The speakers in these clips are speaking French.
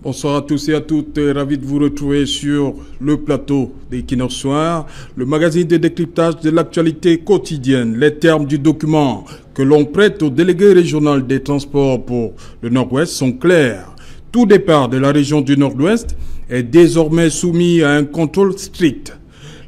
Bonsoir à tous et à toutes, ravi de vous retrouver sur le plateau d'Equinox Soir, le magazine de décryptage de l'actualité quotidienne. Les termes du document que l'on prête au délégué régional des transports pour le Nord-Ouest sont clairs. Tout départ de la région du Nord-Ouest est désormais soumis à un contrôle strict.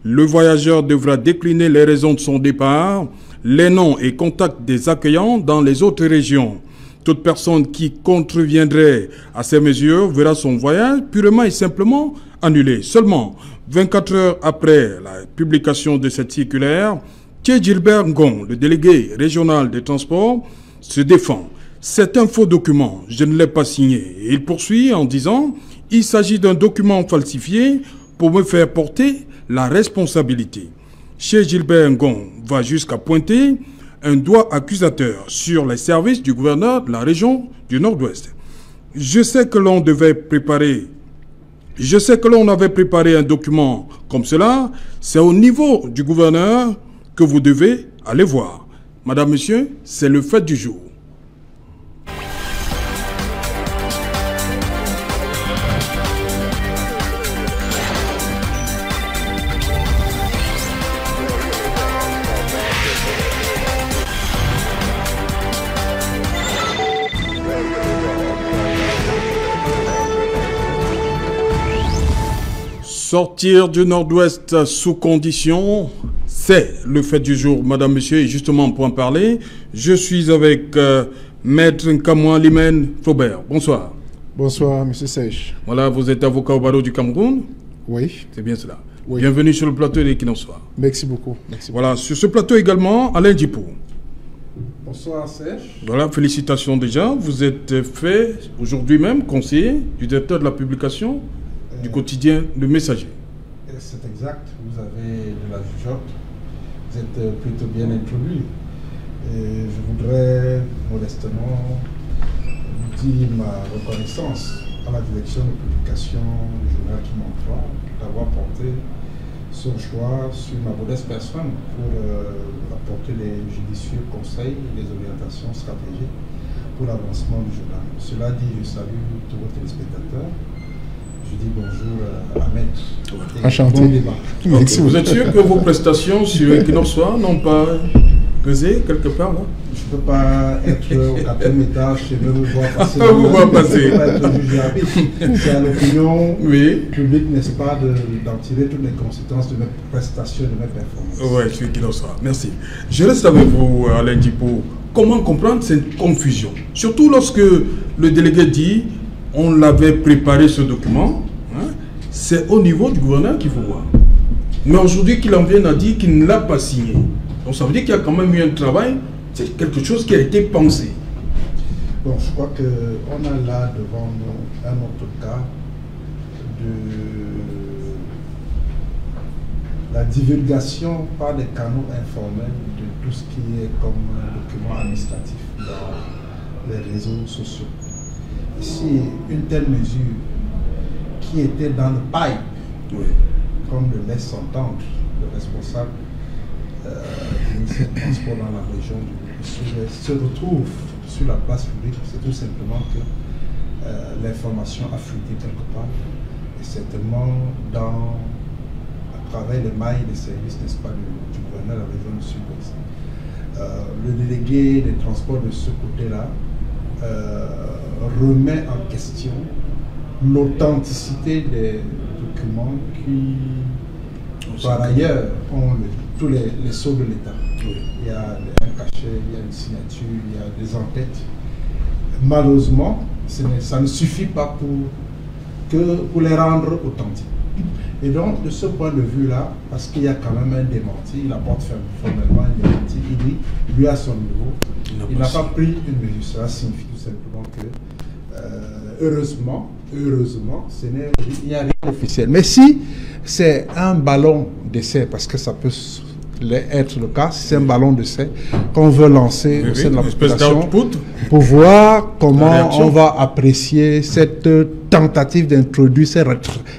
Le voyageur devra décliner les raisons de son départ, les noms et contacts des accueillants dans les autres régions. Toute personne qui contreviendrait à ces mesures verra son voyage purement et simplement annulé. Seulement 24 heures après la publication de cette circulaire, Thierry Gilbert Ngon, le délégué régional des transports, se défend. C'est un faux document, je ne l'ai pas signé. Et il poursuit en disant « Il s'agit d'un document falsifié pour me faire porter la responsabilité ». Thierry Gilbert Ngon va jusqu'à pointer un doigt accusateur sur les services du gouverneur de la région du Nord-Ouest. Je sais que l'on avait préparé un document comme cela. C'est au niveau du gouverneur que vous devez aller voir. Madame, Monsieur, c'est le fait du jour. Sortir du Nord-Ouest sous condition, c'est le fait du jour, Madame, Monsieur. Et justement, pour en parler, je suis avec Maître Nkamwa Limène Flaubert. Bonsoir. Bonsoir, Monsieur Sèche. Voilà, vous êtes avocat au barreau du Cameroun. Oui. C'est bien cela. Oui. Bienvenue sur le plateau d'Equinox Soir. Merci beaucoup. Merci beaucoup. Voilà, sur ce plateau également, Alain Djipou. Bonsoir, Sèche. Voilà, félicitations déjà. Vous êtes fait aujourd'hui même conseiller du directeur de la publication du quotidien Le Messager. C'est exact, vous avez de la jugeote, vous êtes plutôt bien introduit. Et je voudrais modestement dire ma reconnaissance à la direction de publication du journal qui m'emploie d'avoir porté son choix sur ma modeste personne pour apporter les judicieux conseils, les orientations stratégiques pour l'avancement du journal. Cela dit, je salue tous vos téléspectateurs. Je dis bonjour à Maître. Enchanté. Bon débat. Okay. Vous êtes sûr que vos prestations sur Equinox Soir n'ont pas pesé quelque part, non? Je ne peux pas être au 4e étage et me voir passer. Vous voir passer. Je ne peux pas être jugé arbitre. C'est à l'opinion publique, n'est-ce pas, d'en tirer toutes les conséquences de mes prestations, de mes performances. Oui, sur Equinox Soir. Merci. Je reste avec vous, Alain Djipou. Comment comprendre cette confusion? Surtout lorsque le délégué dit on l'avait préparé ce document, hein, c'est au niveau du gouverneur qu'il faut voir. Mais aujourd'hui qu'il en vienne à dire qu'il ne l'a pas signé. Donc ça veut dire qu'il y a quand même eu un travail, c'est quelque chose qui a été pensé. Bon, je crois qu'on a là devant nous un autre cas de la divulgation par des canaux informels de tout ce qui est comme document administratif dans les réseaux sociaux. Si une telle mesure qui était dans le pipe, comme le laisse entendre le responsable du ministère du Transport dans la région du Sud-Ouest, se retrouve sur la place publique, c'est tout simplement que l'information a fuité quelque part, et certainement à travers les mailles des services, n'est-ce pas, du gouverneur de la région du Sud-Ouest. Le délégué des transports de ce côté-là remet en question l'authenticité des documents qui, par ailleurs, ont tous les sceaux de l'État. Il y a un cachet, il y a une signature, il y a des entêtes. Malheureusement, ça ne suffit pas pour les rendre authentiques. Et donc, de ce point de vue-là, parce qu'il y a quand même un démenti, il apporte formellement un démenti, il dit, lui à son niveau, il n'a pas pris une mesure. Cela signifie tout simplement que, heureusement, il n'y a rien d'officiel. Mais si c'est un ballon d'essai, parce que ça peut être le cas, si c'est un ballon d'essai qu'on veut lancer au sein de la population, pour voir comment on va apprécier cette tentative d'introduire ces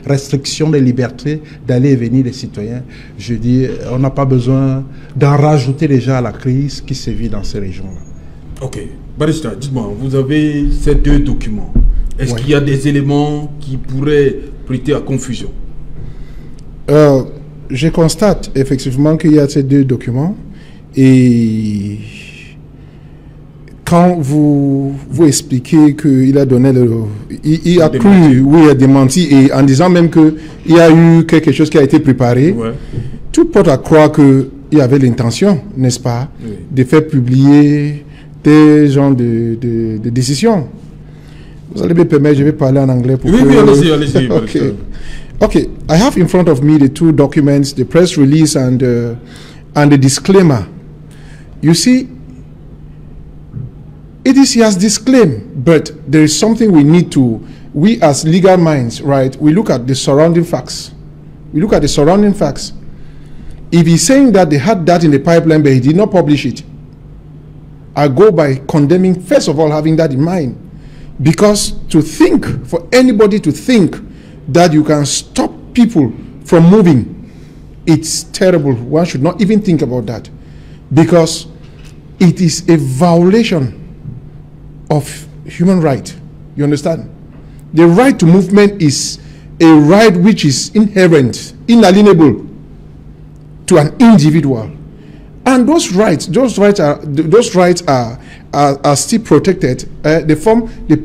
restrictions des libertés d'aller et venir des citoyens, je dis, on n'a pas besoin d'en rajouter déjà à la crise qui sévit dans ces régions-là. Ok. Barista, dites-moi, vous avez ces deux documents. Est-ce qu'il y a des éléments qui pourraient prêter à confusion? Je constate effectivement qu'il y a ces deux documents et quand vous expliquez qu'il a donné il a cru, oui, il a démenti, et en disant même qu'il y a eu quelque chose qui a été préparé, tout porte à croire qu'il y avait l'intention, n'est-ce pas, de faire publier des genres de décisions. Vous allez me permettre, je vais parler en anglais pour allez-y. Okay, I have in front of me the two documents, the press release and the disclaimer. You see, it is he has disclaimed, but there is something we need to, we as legal minds, right, we look at the surrounding facts. We look at the surrounding facts. If he's saying that they had that in the pipeline, but he did not publish it, I go by condemning, first of all, having that in mind. Because to think, for anybody to think that you can stop people from moving, it's terrible. One should not even think about that. Because it is a violation of human right. You understand? The right to movement is a right which is inherent, inalienable to an individual. And those rights are still protected. They form the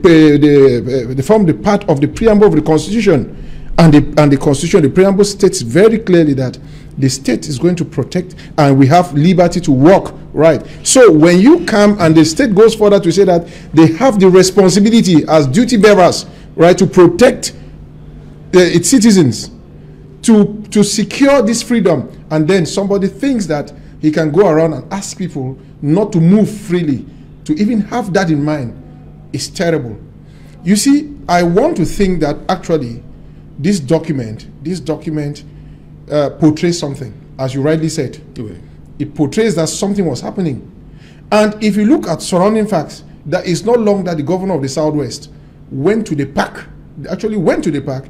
part of the preamble of the Constitution, and the Constitution, the preamble states very clearly that the state is going to protect, and we have liberty to walk. Right. So when you come and the state goes further to say that they have the responsibility as duty bearers, right, to protect its citizens, to secure this freedom, and then somebody thinks that he can go around and ask people not to move freely, to even have that in mind, is terrible. You see, I want to think that actually this document portrays something, as you rightly said. It portrays that something was happening. And if you look at surrounding facts, that is not long that the governor of the Southwest went to the park, actually went to the park,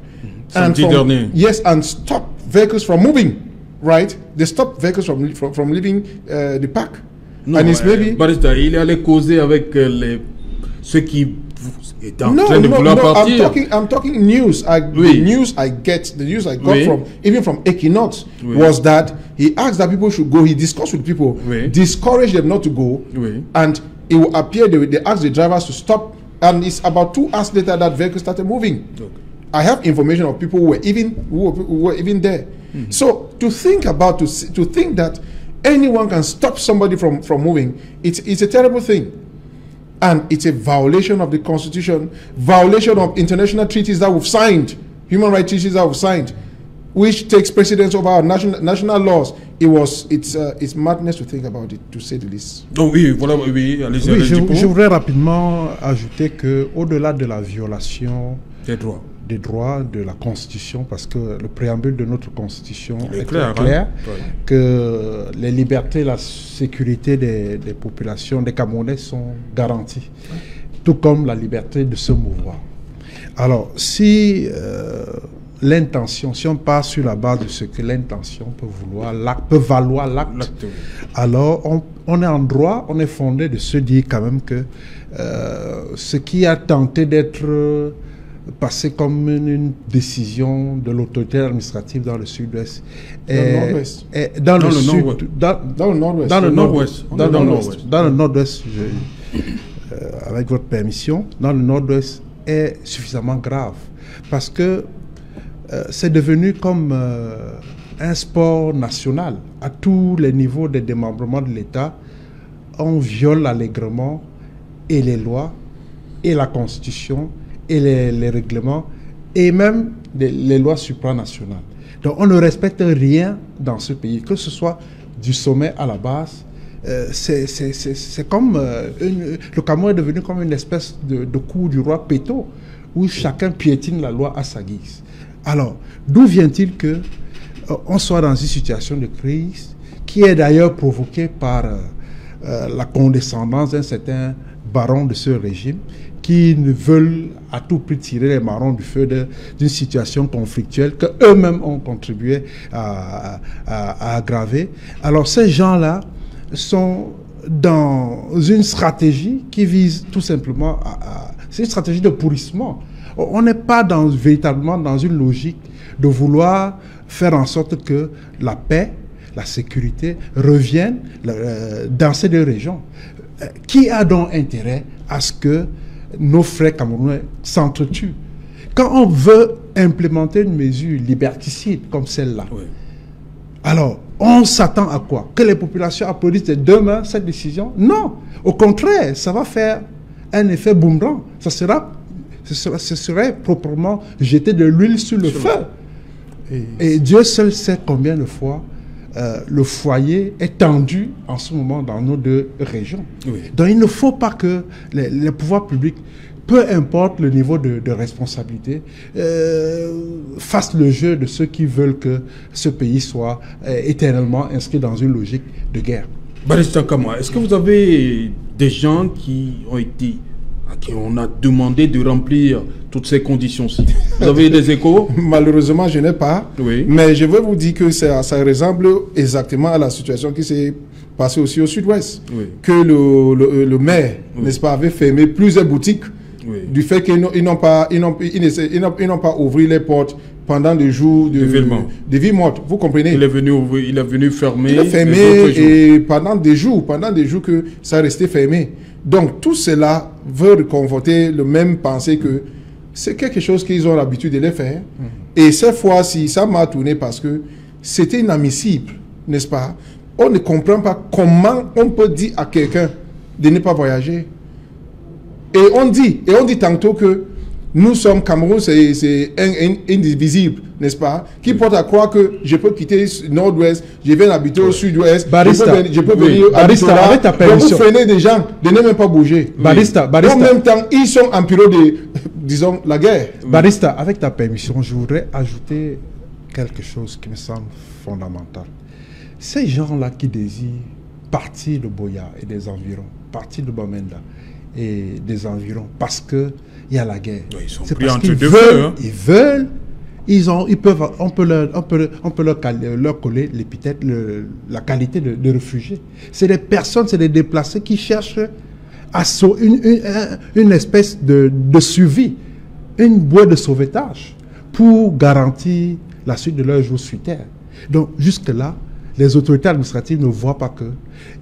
and and stopped vehicles from moving, right? They stopped vehicles from leaving the park. Non, and it's maybe... Barista, il allait causer avec ceux qui étaient en train de vouloir partir. I'm talking news. The news I got from, even from Equinox, was that he asked that people should go. He discussed with people, discouraged them not to go, and it will appear they asked the drivers to stop. And it's about 2 hours later that vehicle started moving. I have information of people who were even there. So to think that anyone can stop somebody from moving, it's a terrible thing. And it's a violation of the Constitution, violation of international treaties that we've signed, human rights treaties that we've signed, which takes precedence over our national laws. It's madness to think about it, to say the least. Donc je voudrais rapidement ajouter que au-delà de la violation des droits de la Constitution, parce que le préambule de notre Constitution est clair, que les libertés et la sécurité des populations, des Camerounais sont garanties, tout comme la liberté de se mouvoir. Alors, si l'intention, si on part sur la base de ce que l'intention peut valoir l'acte, alors on est en droit, on est fondé de se dire quand même que ce qui a tenté d'être passé comme une décision de l'autorité administrative dans le sud-ouest, dans le nord-ouest, avec votre permission, dans le nord-ouest est suffisamment grave, parce que c'est devenu comme un sport national. À tous les niveaux de démembrement de l'État, on viole allègrement et les lois, et la Constitution, et les règlements, et même les lois supranationales. Donc on ne respecte rien dans ce pays, que ce soit du sommet à la base. C'est comme... le Cameroun est devenu comme une espèce de cour du roi Péto, où chacun piétine la loi à sa guise. Alors, d'où vient-il que on soit dans une situation de crise qui est d'ailleurs provoquée par la condescendance d'un certain baron de ce régime qui ne veulent à tout prix tirer les marrons du feu d'une situation conflictuelle qu'eux-mêmes ont contribué à aggraver. Alors ces gens-là sont dans une stratégie qui vise tout simplement c'est une stratégie de pourrissement. On n'est pas véritablement dans une logique de vouloir faire en sorte que la paix, la sécurité reviennent dans ces deux régions. Qui a donc intérêt à ce que nos frères camerounais s'entretuent? Quand on veut implémenter une mesure liberticide comme celle-là, oui, alors on s'attend à quoi? Que les populations applaudissent de deux mains cette décision? Non. Au contraire, ça va faire un effet boomerang. Ce serait proprement jeter de l'huile sur le feu. Et Dieu seul sait combien de fois le foyer est tendu en ce moment dans nos deux régions. Oui. Donc il ne faut pas que les pouvoirs publics, peu importe le niveau de responsabilité, fassent le jeu de ceux qui veulent que ce pays soit éternellement inscrit dans une logique de guerre. Barrister Kamwa, est-ce que vous avez des gens qui ont été, à qui on a demandé de remplir toutes ces conditions-ci? Vous avez des échos? Malheureusement, je n'ai pas. Oui. Mais je veux vous dire que ça ressemble exactement à la situation qui s'est passée aussi au sud-ouest. Oui. Que le maire, oui, n'est-ce pas, avait fermé plusieurs boutiques, oui, du fait qu'ils n'ont pas ouvert les portes pendant des jours de vie morte. Vous comprenez? Il est venu fermer. Il a fermé et pendant des jours que ça restait fermé. Donc tout cela veut reconforter le même pensée que c'est quelque chose qu'ils ont l'habitude de les faire. Et cette fois-ci, ça m'a tourné parce que c'était inadmissible, n'est-ce pas? On ne comprend pas comment on peut dire à quelqu'un de ne pas voyager. Et on dit tantôt que nous sommes Cameroun, c'est indivisible, n'est-ce pas? Qui porte à croire que je peux quitter le nord-ouest, je viens habiter au sud-ouest, je peux venir habiter là, avec ta permission. Vous freinez des gens de ne même pas bouger. Barista. En même temps, ils sont en période de, disons, la guerre. Barista, avec ta permission, je voudrais ajouter quelque chose qui me semble fondamental. Ces gens-là qui désirent partir de Boya et des environs, partir de Bamenda et des environs, parce que il y a la guerre. Oui, ils sont pris entre deux feux. On peut leur coller l'épithète, la qualité de réfugiés. C'est des personnes, c'est des déplacés qui cherchent une espèce de survie, une bouée de sauvetage pour garantir la suite de leur jour sur terre. Donc jusque-là, les autorités administratives ne voient pas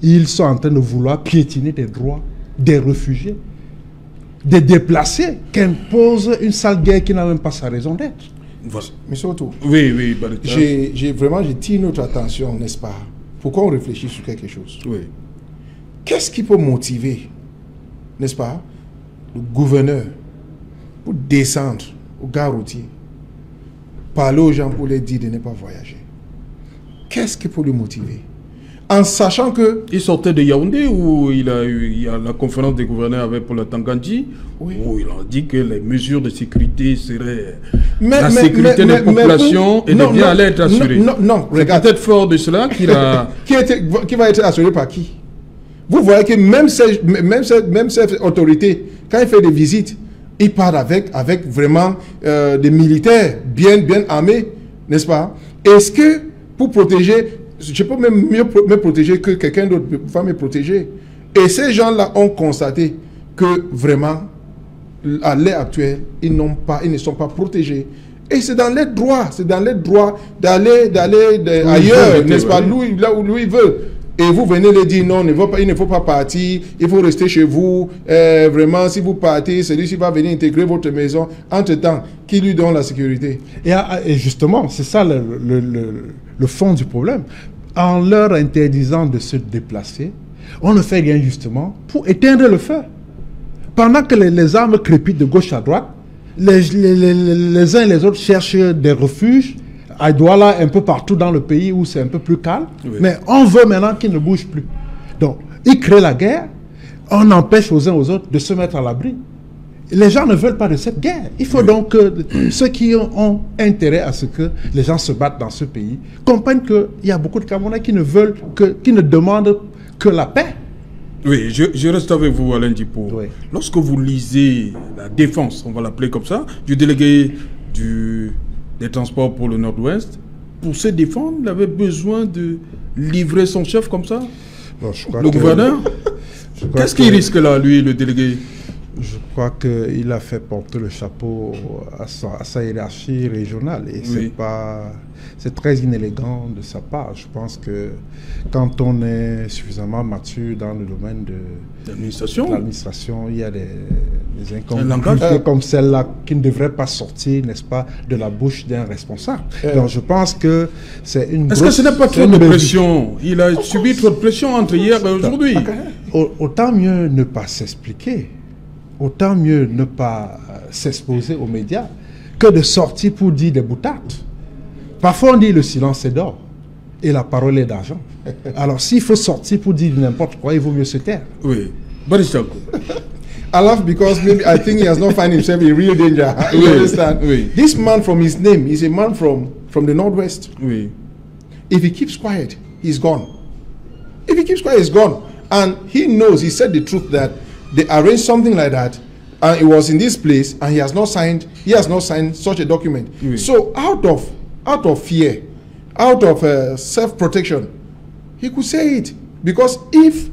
qu'ils sont en train de vouloir piétiner des droits des réfugiés, des déplacés, qu'impose une sale guerre qui n'a même pas sa raison d'être. Monsieur Otto, oui, j'ai notre attention, n'est-ce pas? Pourquoi on réfléchit sur quelque chose? Oui. Qu'est-ce qui peut motiver, n'est-ce pas, le gouverneur pour descendre au gare routier, parler aux gens pour les dire de ne pas voyager? Qu'est-ce qui peut le motiver? En sachant que... Il sortait de Yaoundé où il y a la conférence des gouverneurs avec pour le Tangandji, oui, où il a dit que les mesures de sécurité seraient... la sécurité des populations et des biens allaient être assurée. Non, regarde. C'est peut-être fort de cela qu'il a... qui va être assuré par qui? Vous voyez que même ces autorités, quand il fait des visites, il part avec vraiment des militaires bien armés, n'est-ce pas? Est-ce que pour protéger... Je peux même mieux me protéger que quelqu'un d'autre va me protéger. Et ces gens-là ont constaté que vraiment, à l'heure actuelle, ils ne sont pas protégés. Et c'est dans les droits, d'aller ailleurs, n'est-ce pas, là où lui veut. Et vous venez leur dire non, il ne faut pas partir, il faut rester chez vous. Vraiment, si vous partez, celui-ci va venir intégrer votre maison. Entre-temps, qui lui donne la sécurité? Et justement, c'est ça le fond du problème. En leur interdisant de se déplacer, on ne fait rien justement pour éteindre le feu. Pendant que les armes crépitent de gauche à droite, les uns et les autres cherchent des refuges à Douala, un peu partout dans le pays où c'est un peu plus calme. Oui. Mais on veut maintenant qu'ils ne bougent plus. Donc, ils créent la guerre, on empêche aux uns aux autres de se mettre à l'abri. Les gens ne veulent pas de cette guerre. Il faut donc que ceux qui ont intérêt à ce que les gens se battent dans ce pays comprennent qu'il y a beaucoup de Camerounais qui ne demandent que la paix. Oui, je reste avec vous, Alain Djipo. Oui. Lorsque vous lisez la défense, on va l'appeler comme ça, du délégué des transports pour le Nord-Ouest, pour se défendre, il avait besoin de livrer son chef comme ça? Non, le gouverneur? Qu'est-ce qu'il risque là, lui, le délégué? Je crois qu'il a fait porter le chapeau à sa hiérarchie régionale et c'est très inélégant de sa part. Je pense que quand on est suffisamment mature dans le domaine de l'administration, il y a des incongruités comme celle-là qui ne devraient pas sortir, n'est-ce pas, de la bouche d'un responsable. Donc je pense que c'est une grosse... Est-ce que ce n'est pas trop de pression? Il a subi trop de pression entre hier et aujourd'hui. Autant mieux ne pas s'expliquer. Autant mieux ne pas s'exposer aux médias que de sortir pour dire des boutades. Parfois on dit le silence est d'or et la parole est d'argent. Alors s'il faut sortir pour dire n'importe quoi, il vaut mieux se taire. Oui. Boris Toko. I laugh because maybe I think he has not found himself in real danger. You understand? Oui. This man from his name is a man from the Northwest. Oui. If he keeps quiet, he's gone. If he keeps quiet, he's gone. And he knows, he said the truth that they arranged something like that, and it was in this place, and he has not signed such a document. Oui. So out of fear, out of self-protection, he could say it. Because if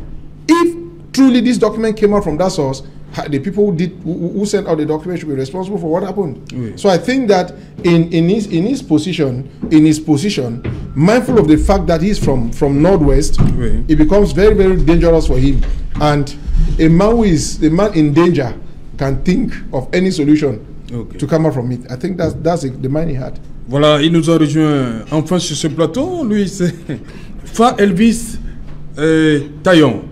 truly this document came out from that source, the people who sent out the document should be responsible for what happened. Oui. So I think that in his position, mindful of the fact that he's from Northwest, Oui. it becomes very, very dangerous for him. And a man in danger can think of any solution to come out from it. I think that's the mind he had. Voilà, il nous a rejoint enfin sur ce plateau. Lui, c'est Fa Elvis Taillon.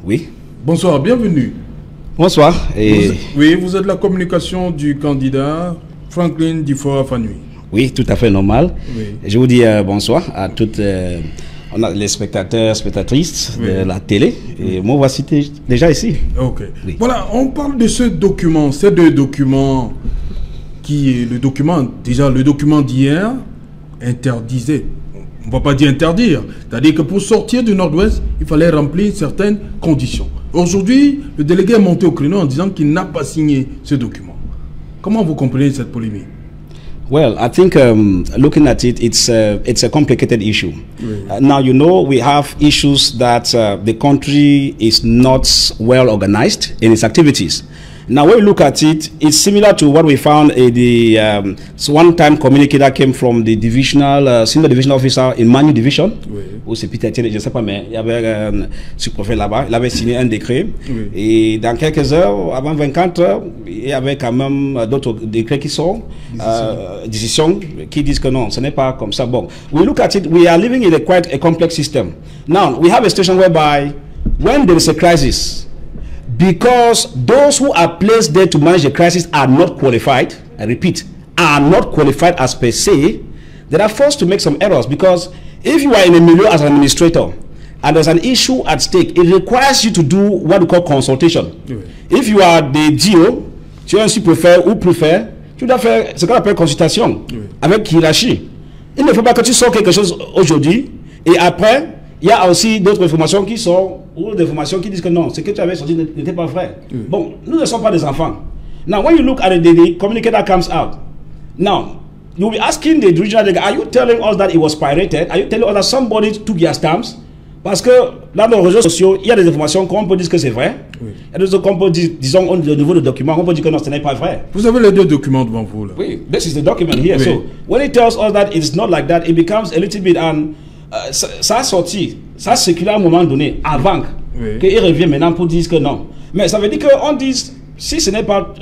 Oui. Bonsoir, bienvenue. Bonsoir. Vous êtes la communication du candidat Franklin Difo-Afanoui. Oui, tout à fait normal. Oui. Je vous dis bonsoir à toutes les spectateurs, spectatrices de la télé. Et moi, voici déjà ici. Ok. Oui. Voilà, on parle de ce document, ces deux documents qui est le document d'hier interdisait. On ne va pas dire interdire. C'est-à-dire que pour sortir du Nord-Ouest, il fallait remplir certaines conditions. Aujourd'hui, le délégué est monté au créneau en disant qu'il n'a pas signé ce document. Comment vous comprenez cette polémique? Well, I think looking at it, it's a complicated issue. Now, you know, we have issues that the country is not well organized in its activities. Now, when we look at it, it's similar to what we found in the one-time communique that came from the senior divisional officer in Manu Division, où c'est Peter Etienne, je ne sais pas, mais il y avait un sous-préfet là-bas, il avait signé un décret, et dans quelques heures, avant 24 heures, il y avait quand même d'autres décrets qui sont, décisions qui disent que non, ce n'est pas comme ça. Bon, we look at it, we are living in quite a complex system. Now, we have a situation whereby, when there is a crisis, because those who are placed there to manage the crisis are not qualified, I repeat, are not qualified as per se, they are forced to make some errors. Because if you are in a milieu as an administrator and there's an issue at stake, it requires you to do what we call consultation. If you are the GO, tu es un sous-préfet ou préfet, tu dois faire ce qu'on appelle consultation avec hiérarchie. Il ne faut pas que tu sors quelque chose aujourd'hui et après, il y a aussi d'autres informations qui sont, ou des informations qui disent que non, ce que tu avais sorti n'était pas vrai. Bon, nous ne sommes pas des enfants. Now, when you look at the communique that comes out, now, you'll be asking the regional, are you telling us that it was pirated? Are you telling us that somebody took your stamps? Parce que dans nos réseaux sociaux, il y a des informations qu'on peut dire que c'est vrai. Il y a des autres qu'on peut dire, disons, au niveau de documents, on peut dire que non, ce n'est pas vrai. Vous avez les deux documents devant vous là. Oui, this is the document here. So, when it tells us that it's not like that, it becomes a little bit ça a sorti, ça a circulé à un moment donné, avant qu'il revienne maintenant pour dire que non. Mais ça veut dire qu'on dit, si ce n'est pas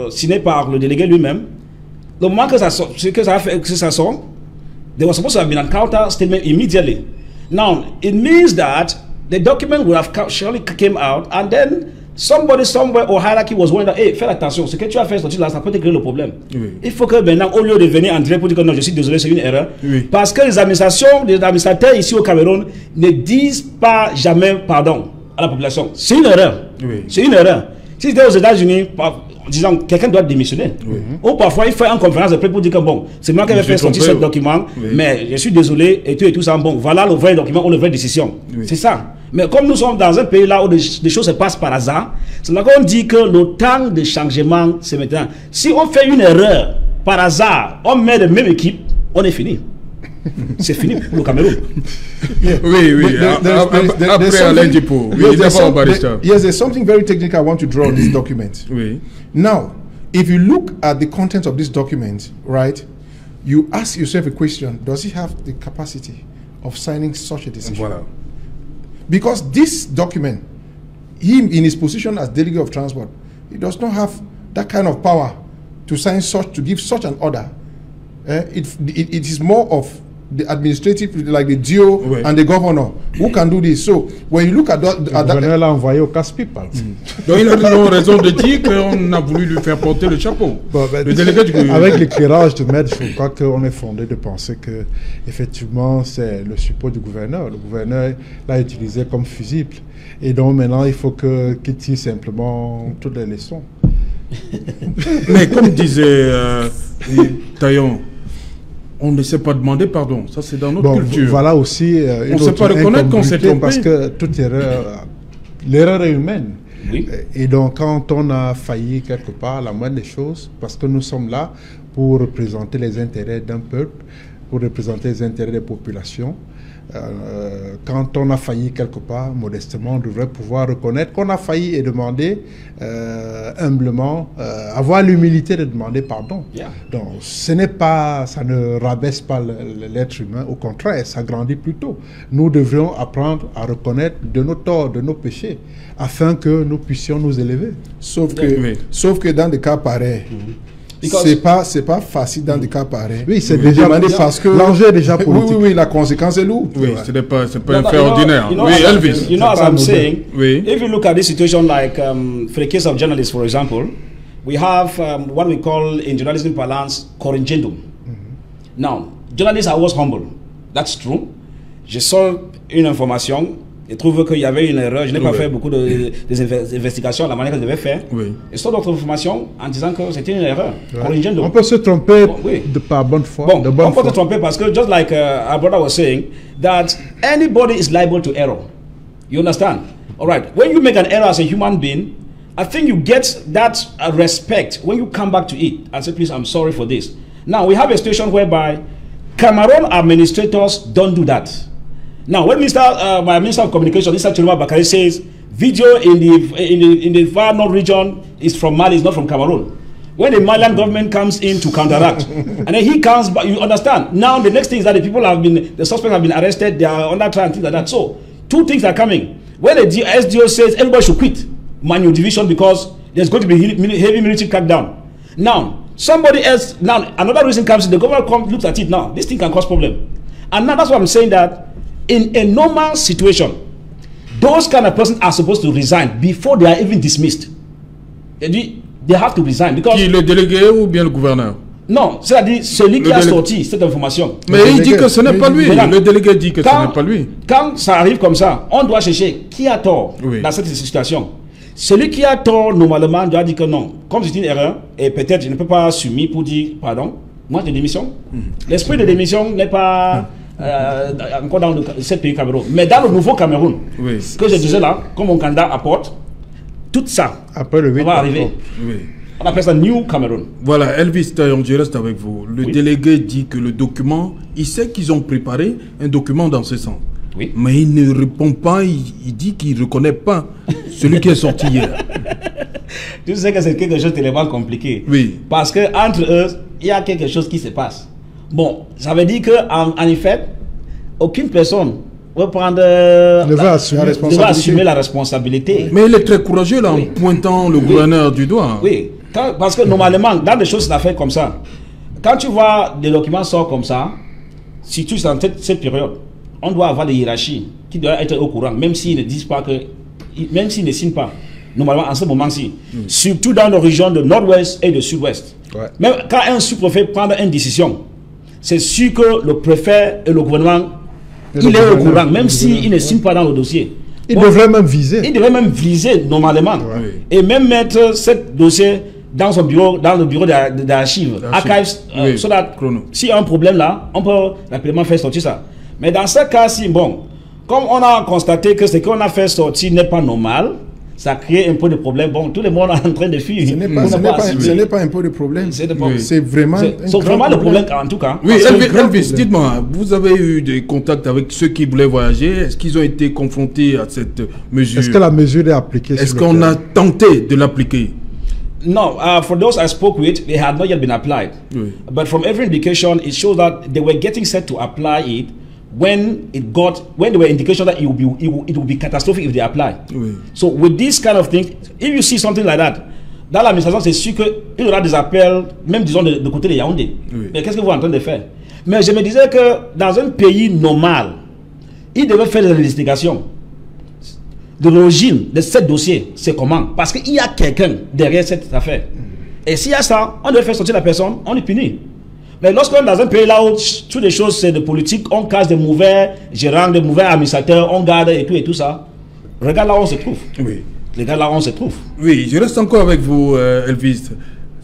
signé par le délégué lui-même, le moment que ça sort, they were supposed to have been a counter statement immediately. Now, it means that the document would have surely came out and then somebody somewhere or hierarchy was wondering, hey, fais attention, ce que tu as fait là, ça peut te créer le problème. Il faut que maintenant, au lieu de venir en direct pour dire que non, je suis désolé, c'est une erreur, parce que les administrateurs ici au Cameroun ne disent pas jamais pardon à la population. C'est une erreur. C'est une erreur. Si c'était aux États-Unis, disons, quelqu'un doit démissionner. Ou parfois, il fait une conférence de presse pour dire que bon, c'est moi qui vais faire sortir ce document, mais je suis désolé, et tout ça, bon, voilà le vrai document ou la vraie décision. C'est ça. Mais comme nous sommes dans un pays là où des choses se passent par hasard, c'est là qu'on dit que le temps de changement, c'est maintenant. Si on fait une erreur par hasard, on met la même équipe, on est fini. c'est fini pour le Cameroun. Après Alain Djipo. Yes, there's something very technical I want to draw on this document. Now, if you look at the content of this document, right, you ask yourself a question: does he have the capacity of signing such a decision? Voilà. Because this document, him in his position as delegate of transport, he does not have that kind of power to sign such, to give such an order. It is more of the administrative, like the DO and the governor, who can do this. So when you look at that, le gouverneur l'a envoyé au casse-pipe. Donc il a raison de dire qu'on a voulu lui faire porter le chapeau. Bon, le délégué du... Avec l'éclairage de maître, je crois qu'on est fondé de penser que effectivement c'est le support du gouverneur. Le gouverneur l'a utilisé comme fusible. Et donc maintenant il faut qu'il tire simplement toutes les leçons. Mais comme disait Taillon, on ne sait pas demander pardon. Ça, c'est dans notre culture. Voilà aussi on ne sait pas reconnaître qu'on s'est trompé. Parce que toute erreur, l'erreur est humaine. Oui. Et donc, quand on a failli quelque part, la moindre des choses, parce que nous sommes là pour représenter les intérêts d'un peuple, pour représenter les intérêts des populations, quand on a failli quelque part, modestement, on devrait pouvoir reconnaître qu'on a failli et demander humblement, avoir l'humilité de demander pardon. Yeah. Donc, ce n'est pas, ça ne rabaisse pas l'être humain, au contraire, ça grandit plutôt. Nous devrions apprendre à reconnaître de nos torts, de nos péchés, afin que nous puissions nous élever. Sauf que dans des cas pareils, c'est pas facile dans des cas pareils. Oui, c'est déjà parce que l'enjeu est déjà politique. Oui, la conséquence est lourde. Oui, c'est pas un fait ordinaire. Oui, Elvis. You know, as I'm saying, if you look at this situation, like for the case of journalists, for example, we have what we call in journalism parlance corrigendum. Now, journalists are always humble. That's true. Je sors une information. Je trouve qu'il y avait une erreur. Je n'ai pas fait beaucoup d'investigations à la manière que je devais faire. Et sort d'autres informations en disant que c'était une erreur. On peut se tromper par bonne foi. On peut se tromper parce que, just like our brother was saying, that anybody is liable to error. You understand? All right. When you make an error as a human being, I think you get that respect when you come back to it and say, please, I'm sorry for this. Now, we have a situation whereby Cameroon administrators don't do that. Now, when my Minister of Communication, Mr. Chiluma Bakari, says video in the far north region is from Mali, it's not from Cameroon. When the Malian government comes in to counteract, and then he comes back, you understand? Now, the next thing is that the suspects have been arrested, they are under trial and things like that. So, two things are coming. When the SDO says everybody should quit Manual Division because there's going to be heavy military crackdown. Now, somebody else, now another reason comes in, the government looks at it now, this thing can cause problem. And now that's why I'm saying that in a normal situation, those kind of persons are supposed to resign before they are even dismissed. They have to resign because... Qui, le délégué ou bien le gouverneur? Non, c'est-à-dire celui qui a sorti cette information. Mais il dit que ce n'est pas lui. Le délégué dit que ce n'est pas lui. Quand ça arrive comme ça, on doit chercher qui a tort dans cette situation. Celui qui a tort, normalement, doit dire que non. Comme c'est une erreur, et peut-être je ne peux pas assumer pour dire pardon, moi je démissionne. L'esprit de démission n'est pas... encore dans ce pays Cameroun. Mais dans le nouveau Cameroun, que je disais là, comme mon candidat apporte, tout ça après le 8 va arriver. On appelle ça New Cameroun. Voilà, Elvis Taillon, je reste avec vous. Le délégué dit que le document, il sait qu'ils ont préparé un document dans ce sens. Oui. Mais il ne répond pas, il dit qu'il ne reconnaît pas celui qui est sorti hier. Tu sais que c'est quelque chose de tellement compliqué. Oui. Parce qu'entre eux, il y a quelque chose qui se passe. Bon, ça veut dire qu'en effet, aucune personne va prendre assumer la responsabilité. Mais il est très courageux là en pointant le gouverneur du doigt. Oui, parce que normalement, dans des choses d'affaires comme ça, quand tu vois des documents sortent comme ça, si tu es dans cette période, on doit avoir des hiérarchies qui doivent être au courant, même s'ils ne disent pas que, même s'ils ne signent pas, normalement en ce moment-ci, surtout dans nos régions de nord-ouest et de sud-ouest. Même quand un sous-préfet prend une décision, c'est sûr que le préfet et le gouvernement, il est au courant, même s'il ne signe pas dans le dossier. Il devrait même viser. Il devrait même viser normalement. Et même mettre ce dossier dans son bureau, dans le bureau d'archives, archives, so that s'il y a un problème là, on peut rapidement faire sortir ça. Mais dans ce cas-ci, bon, comme on a constaté que ce qu'on a fait sortir n'est pas normal, ça crée un peu de problème. Bon, tout le monde est en train de fuir. Ce n'est pas un peu de problème. C'est vraiment vraiment le problème, en tout cas. Oui, Elvis, dites-moi, vous avez eu des contacts avec ceux qui voulaient voyager. Est-ce qu'ils ont été confrontés à cette mesure? Est-ce que la mesure est appliquée? Est-ce qu'on a tenté de l'appliquer? No, for those I spoke with, they had not yet been applied. Oui. But from every indication, it shows that they were getting set to apply it when there were indications that it would be catastrophic if they apply. Oui. So with this kind of thing, if you see something like that, dans l'administration, c'est sûr qu'il y aura des appels, même disons de côté de Yaoundé. Oui. Mais qu'est-ce que vous êtes en train de faire? Mais je me disais que dans un pays normal, ils devaient faire des investigations. De l'origine de ce dossier, c'est comment? Parce qu'il y a quelqu'un derrière cette affaire. Et s'il y a ça, on doit faire sortir la personne, on est puni. Mais lorsqu'on est dans un pays là où toutes les choses c'est de politique, on casse des mauvais gérants, des mauvais administrateurs, on garde et tout ça. Regarde là où on se trouve. Oui. Regarde là où on se trouve. Oui, je reste encore avec vous, Elvis.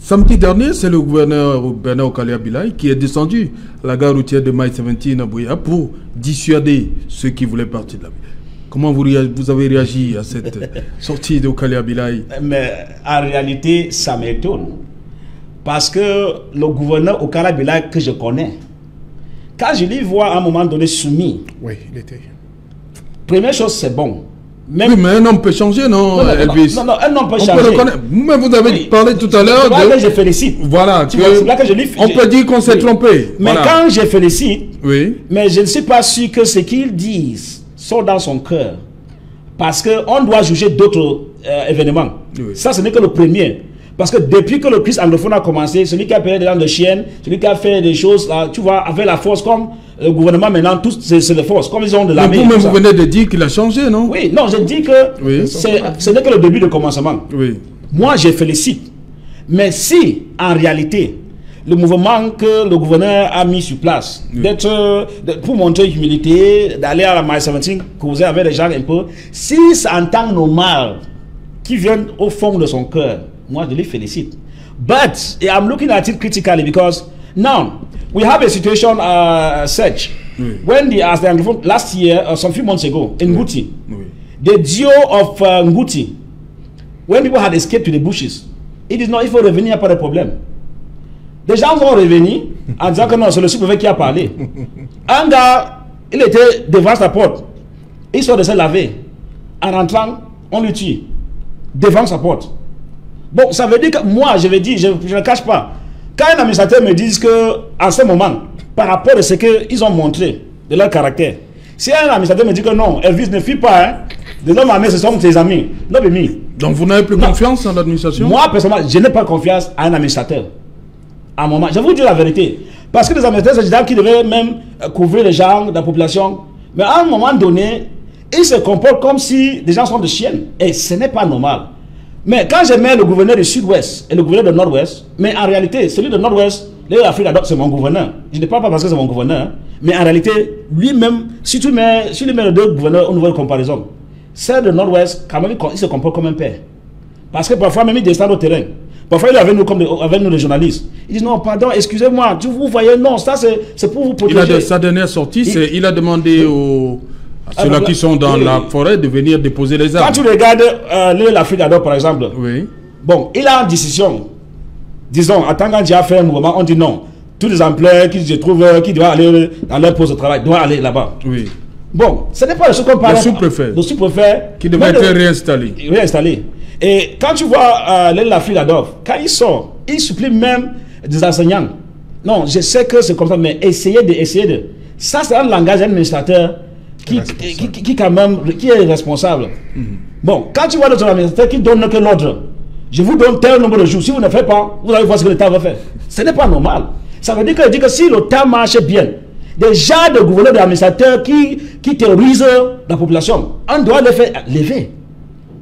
Samedi dernier, c'est le gouverneur Bernard Okalia Bilai qui est descendu à la gare routière de Maï 17 à Bouya pour dissuader ceux qui voulaient partir de la ville. Comment vous avez réagi à cette sortie d'Okalia Bilai? Mais en réalité, ça m'étonne. Parce que le gouverneur Okalia Bilai que je connais, quand je l'y vois à un moment donné soumis, oui, il était. Première chose, c'est bon. Même oui, mais un homme peut changer, non, Elvis? Non, un homme peut changer. Vous-même, vous avez parlé tout à l'heure de... C'est là que je félicite. Voilà. C'est là que je on peut dire qu'on s'est trompé. Mais quand je félicite, oui. Mais je ne suis pas sûr que ce qu'ils disent sont dans son cœur. Parce qu'on doit juger d'autres événements. Oui. Ça, ce n'est que le premier. Parce que depuis que le Christ anglophone a commencé, celui qui a payé des dents de chienne, celui qui a fait des choses, tu vois, avec la force, comme le gouvernement maintenant, tous c'est de force, comme ils ont de l'armée. Vous-même, vous venez de dire qu'il a changé, non? Oui, non, je dis que oui. Ce n'est que le début de commencement. Oui. Moi, je félicite. Mais si, en réalité, le mouvement que le gouverneur a mis sur place, oui. Pour montrer humilité, d'aller à la Maï 17, causer avec les gens un peu, si c'est en temps normal, qui viennent au fond de son cœur, moi je les félicite. But I'm looking at it critically because now we have a situation, Serge, oui. When last year, some few months ago, in Nguti, oui. The duo of Nguti, when people had escaped to the bushes, it is not, il faut revenir, il n'y a pas de problème. Des gens sont revenus en disant que non, c'est le sous-préfet qui a parlé. Un gars, il était devant sa porte. Il sort de se laver. En rentrant, on le tue. Devant sa porte. Bon, ça veut dire que moi, je vais dire, je ne le cache pas. Quand un administrateur me dit que, en ce moment, par rapport à ce qu'ils ont montré de leur caractère, si un administrateur me dit que non, Elvis ne fuit pas, hein, des hommes armés, ce sont tes amis. Non, mais donc vous n'avez plus confiance en l'administration? Moi, personnellement, je n'ai pas confiance à un administrateur. À un moment, je vais vous dire la vérité. Parce que les administrateurs, c'est des gens qui devaient même couvrir les gens, la population. Mais à un moment donné, ils se comportent comme si des gens sont des chiennes. Et ce n'est pas normal. Mais quand je mets le gouverneur du Sud-Ouest et le gouverneur du Nord-Ouest, mais en réalité, celui du Nord-Ouest, l'Afrique adopte, c'est mon gouverneur. Je ne parle pas parce que c'est mon gouverneur. Hein. Mais en réalité, lui-même, si tu mets les deux gouverneurs au niveau de comparaison, celle du Nord-Ouest, quand même, il se comporte comme un père. Parce que parfois, même, il descend au terrain. Parfois, il est avec nous, avec nous les journalistes. Ils disent non, pardon, excusez-moi, vous voyez, non, ça c'est pour vous protéger. Sa dernière sortie, il a demandé à ceux-là qui sont dans la forêt de venir déposer les armes. Quand tu regardes l'Afrique d'Or, par exemple, oui. Bon, il a une décision. Disons, en tant qu'un a fait un mouvement, on dit non. Tous les employés qui se trouvent, qui doivent aller dans leur poste de travail, doivent aller là-bas. Oui. Bon, ce n'est pas le sous-préfet. Le sous-préfet. Qui devrait être réinstallé. Réinstallé. Et quand tu vois l'Afrique d'Or, quand il sort, il supplie même des enseignants. Non, je sais que c'est comme ça, mais essayez de. Ça, c'est un langage administrateur qui quand même, qui est responsable. Bon, quand tu vois notre administrateur qui donne que l'ordre, je vous donne tel nombre de jours, si vous ne faites pas, vous allez voir ce que l'État va faire. Ce n'est pas normal. Ça veut dire que si l'État marche bien, des gens de gouverneurs, d'administrateurs qui terrorisent la population, on doit les faire lever.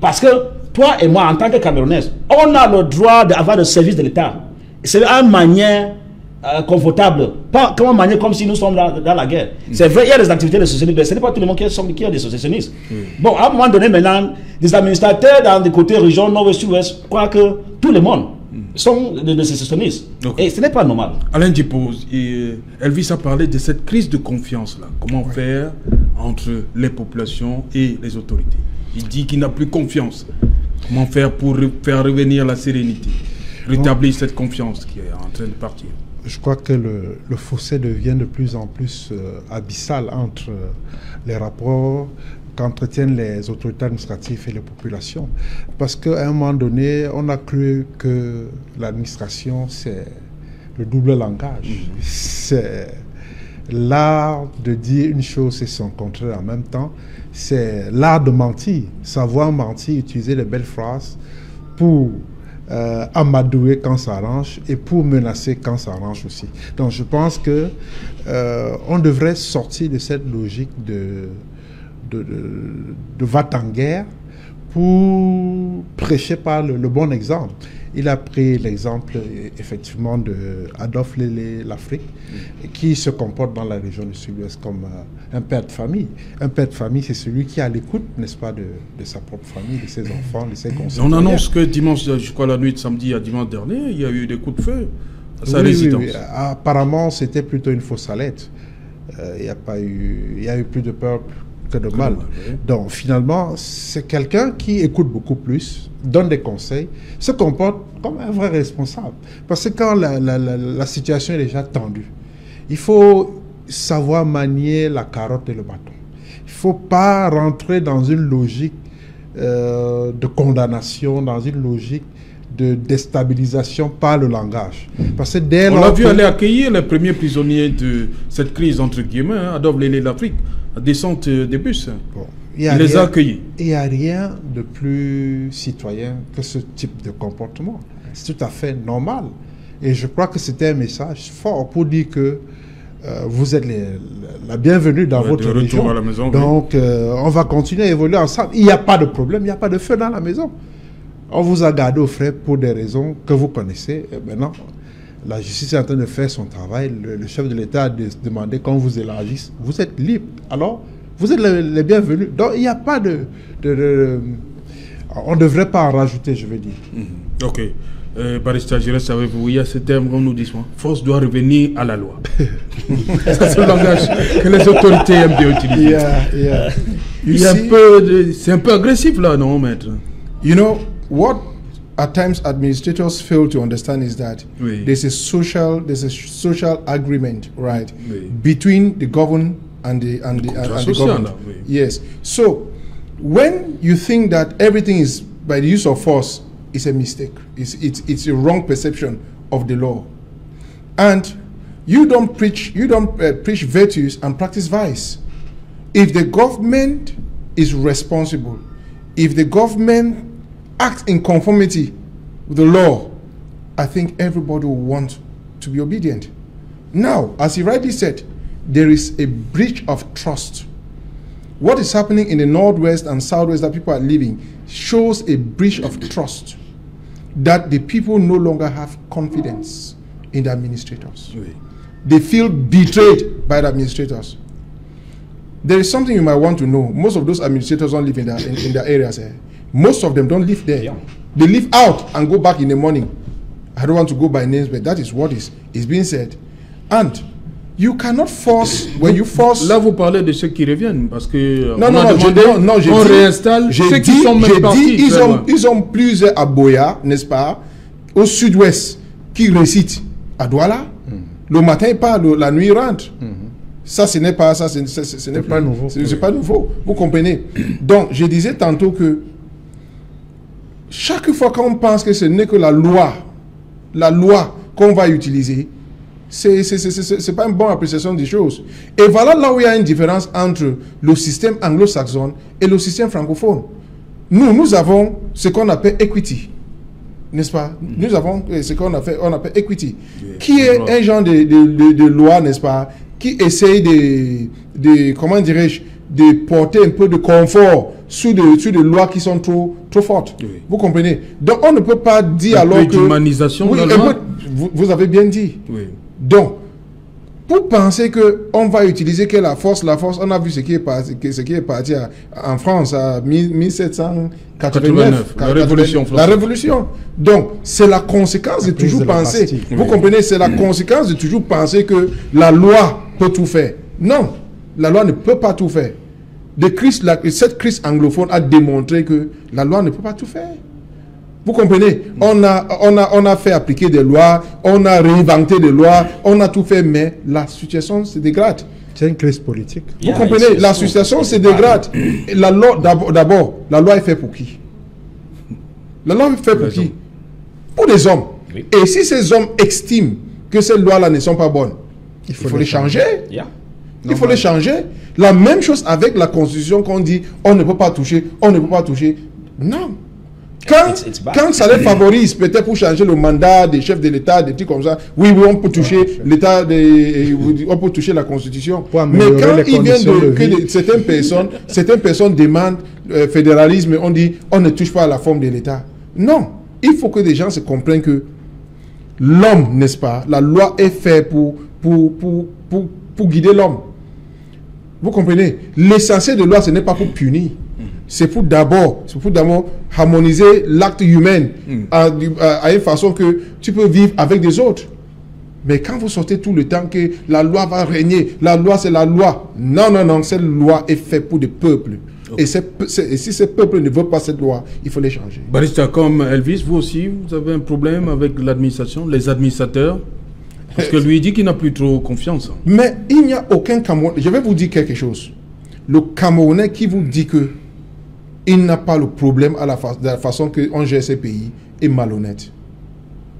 Parce que toi et moi, en tant que Camerounais, on a le droit d'avoir le service de l'État. C'est une manière confortable. Pas comme une manière comme si nous sommes dans la guerre. C'est vrai, il y a des activités de socialisme, mais ce n'est pas tout le monde qui a des socialistes. Bon, à un moment donné, maintenant, des administrateurs dans des côtés régions nord et sud-ouest croient que tout le monde sont des socialistes. Et ce n'est pas normal. Alain Djipose, Elvis a parlé de cette crise de confiance-là. Comment faire entre les populations et les autorités? Il dit qu'il n'a plus confiance. Comment faire pour faire revenir la sérénité, rétablir cette confiance qui est en train de partir? Je crois que le fossé devient de plus en plus abyssal entre les rapports qu'entretiennent les autorités administratives et les populations. Parce qu'à un moment donné, on a cru que l'administration, c'est le double langage. C'est l'art de dire une chose et son contraire en même temps. C'est l'art de mentir, savoir mentir, utiliser les belles phrases pour amadouer quand ça arrange et pour menacer quand ça arrange aussi. Donc je pense que on devrait sortir de cette logique de va-t-en-guerre pour prêcher par le bon exemple. Il a pris l'exemple effectivement de Adolphe Lélé, l'Afrique, qui se comporte dans la région du Sud-Ouest comme un père de famille. Un père de famille, c'est celui qui est à l'écoute, n'est-ce pas, de sa propre famille, de ses enfants, de ses concitoyens. On annonce que dimanche, je crois la nuit de samedi à dimanche dernier, il y a eu des coups de feu à sa résidence. Oui. Apparemment, c'était plutôt une fausse alerte. Il y a eu plus de peur que de mal. Oui. Donc finalement, c'est quelqu'un qui écoute beaucoup plus, donne des conseils, se comporte comme un vrai responsable. Parce que quand la situation est déjà tendue, il faut savoir manier la carotte et le bâton. Il ne faut pas rentrer dans une logique de condamnation, dans une logique de déstabilisation par le langage. Parce que dès on l'a vu aller accueillir les premiers prisonniers de cette crise, entre guillemets, Adolphe Lélé l'Afrique, à descente des bus. Bon, il les a accueillis. Il n'y a rien de plus citoyen que ce type de comportement. C'est tout à fait normal. Et je crois que c'était un message fort pour dire que vous êtes la bienvenue dans votre région. À la maison, donc, on va continuer à évoluer ensemble. Il n'y a pas de problème, il n'y a pas de feu dans la maison. On vous a gardé au frais pour des raisons que vous connaissez. Et maintenant, la justice est en train de faire son travail. Le chef de l'État a demandé qu'on vous élargisse. Vous êtes libre. Alors, vous êtes les bienvenus. Donc, il n'y a pas on ne devrait pas en rajouter, je veux dire. Ok. Barista, je reste avec vous. Il y a ce terme qu'on nous dit, force doit revenir à la loi. C'est le langage que les autorités aiment bien utiliser. C'est un peu agressif là, non, maître? You know, what at times administrators fail to understand is that there's a social agreement, right, between the governed and the government. Yes. So when you think that everything is by the use of force, it's a mistake. It's a wrong perception of the law, and you don't preach virtues and practice vice. If the government is responsible, if the government acts in conformity with the law, I think everybody will want to be obedient. Now, as he rightly said, there is a breach of trust. What is happening in the Northwest and Southwest that people are living shows a breach of trust, that the people no longer have confidence in the administrators. They feel betrayed by the administrators. There is something you might want to know. Most of those administrators don't live in their areas. Most of them don't live there. Yeah. They live out and go back in the morning. I don't want to go by names, but that is what is being said. And you cannot force, when you force... Là, vous parlez de ceux qui reviennent, parce que... On réinstalle ceux qui sont même partis. Ils ont plusieurs à Boya, n'est-ce pas, au sud-ouest, qui récitent à Douala. Le matin, ils parlent, la nuit, ils rentrent. Ça, ce n'est pas ça, ce n'est pas nouveau. C'est pas nouveau, vous comprenez. Donc, je disais tantôt que chaque fois qu'on pense que ce n'est que la loi qu'on va utiliser, c'est pas une bonne appréciation des choses. Et voilà là où il y a une différence entre le système anglo-saxon et le système francophone. Nous avons ce qu'on appelle equity, n'est-ce pas? Nous avons ce qu'on appelle equity, qui est un genre de loi, n'est-ce pas, qui essaye de comment dirais-je, de porter un peu de confort sur des lois qui sont trop fortes. Vous comprenez? Donc on ne peut pas dire alors que... L'humanisation de la loi. Vous avez bien dit. Donc, pour penser qu'on va utiliser que la force, on a vu ce qui est parti en France à 1789. La Révolution. Donc, c'est la conséquence de toujours penser. Vous comprenez? C'est la conséquence de toujours penser que la loi peut tout faire. Non, la loi ne peut pas tout faire. Cette crise anglophone a démontré que la loi ne peut pas tout faire. Vous comprenez? On a fait appliquer des lois, on a réinventé des lois, on a tout fait, mais la situation se dégrade. C'est une crise politique. Vous comprenez? La situation se dégrade. La loi, d'abord, la loi est faite pour qui? La loi est faite pour qui? Pour les hommes. Oui. Et si ces hommes estiment que ces lois-là ne sont pas bonnes, il faut les changer. Il faut les changer. La même chose avec la Constitution qu'on dit on ne peut pas toucher, on ne peut pas toucher. Non. Quand ça les favorise, peut-être pour changer le mandat des chefs de l'État, des trucs comme ça, oui, on peut toucher l'État, on peut toucher la Constitution. Mais quand il vient que certaines personnes demandent fédéralisme, on dit on ne touche pas à la forme de l'État. Non. Il faut que les gens se comprennent que l'homme, n'est-ce pas, la loi est faite pour guider l'homme. Vous comprenez? L'essentiel de la loi, ce n'est pas pour punir. C'est pour d'abord harmoniser l'acte humain à une façon que tu peux vivre avec des autres. Mais quand vous sortez tout le temps que la loi va régner, la loi c'est la loi. Non, non, non, cette loi est faite pour des peuples. Okay. Et si ces peuples ne veulent pas cette loi, il faut les changer. Barista, comme Elvis, vous aussi, vous avez un problème avec l'administration, les administrateurs? Parce que lui dit qu'il n'a plus trop confiance. Mais il n'y a aucun Camerounais. Je vais vous dire quelque chose. Le Camerounais qui vous dit que il n'a pas le problème de la façon qu'on gère ces pays est malhonnête.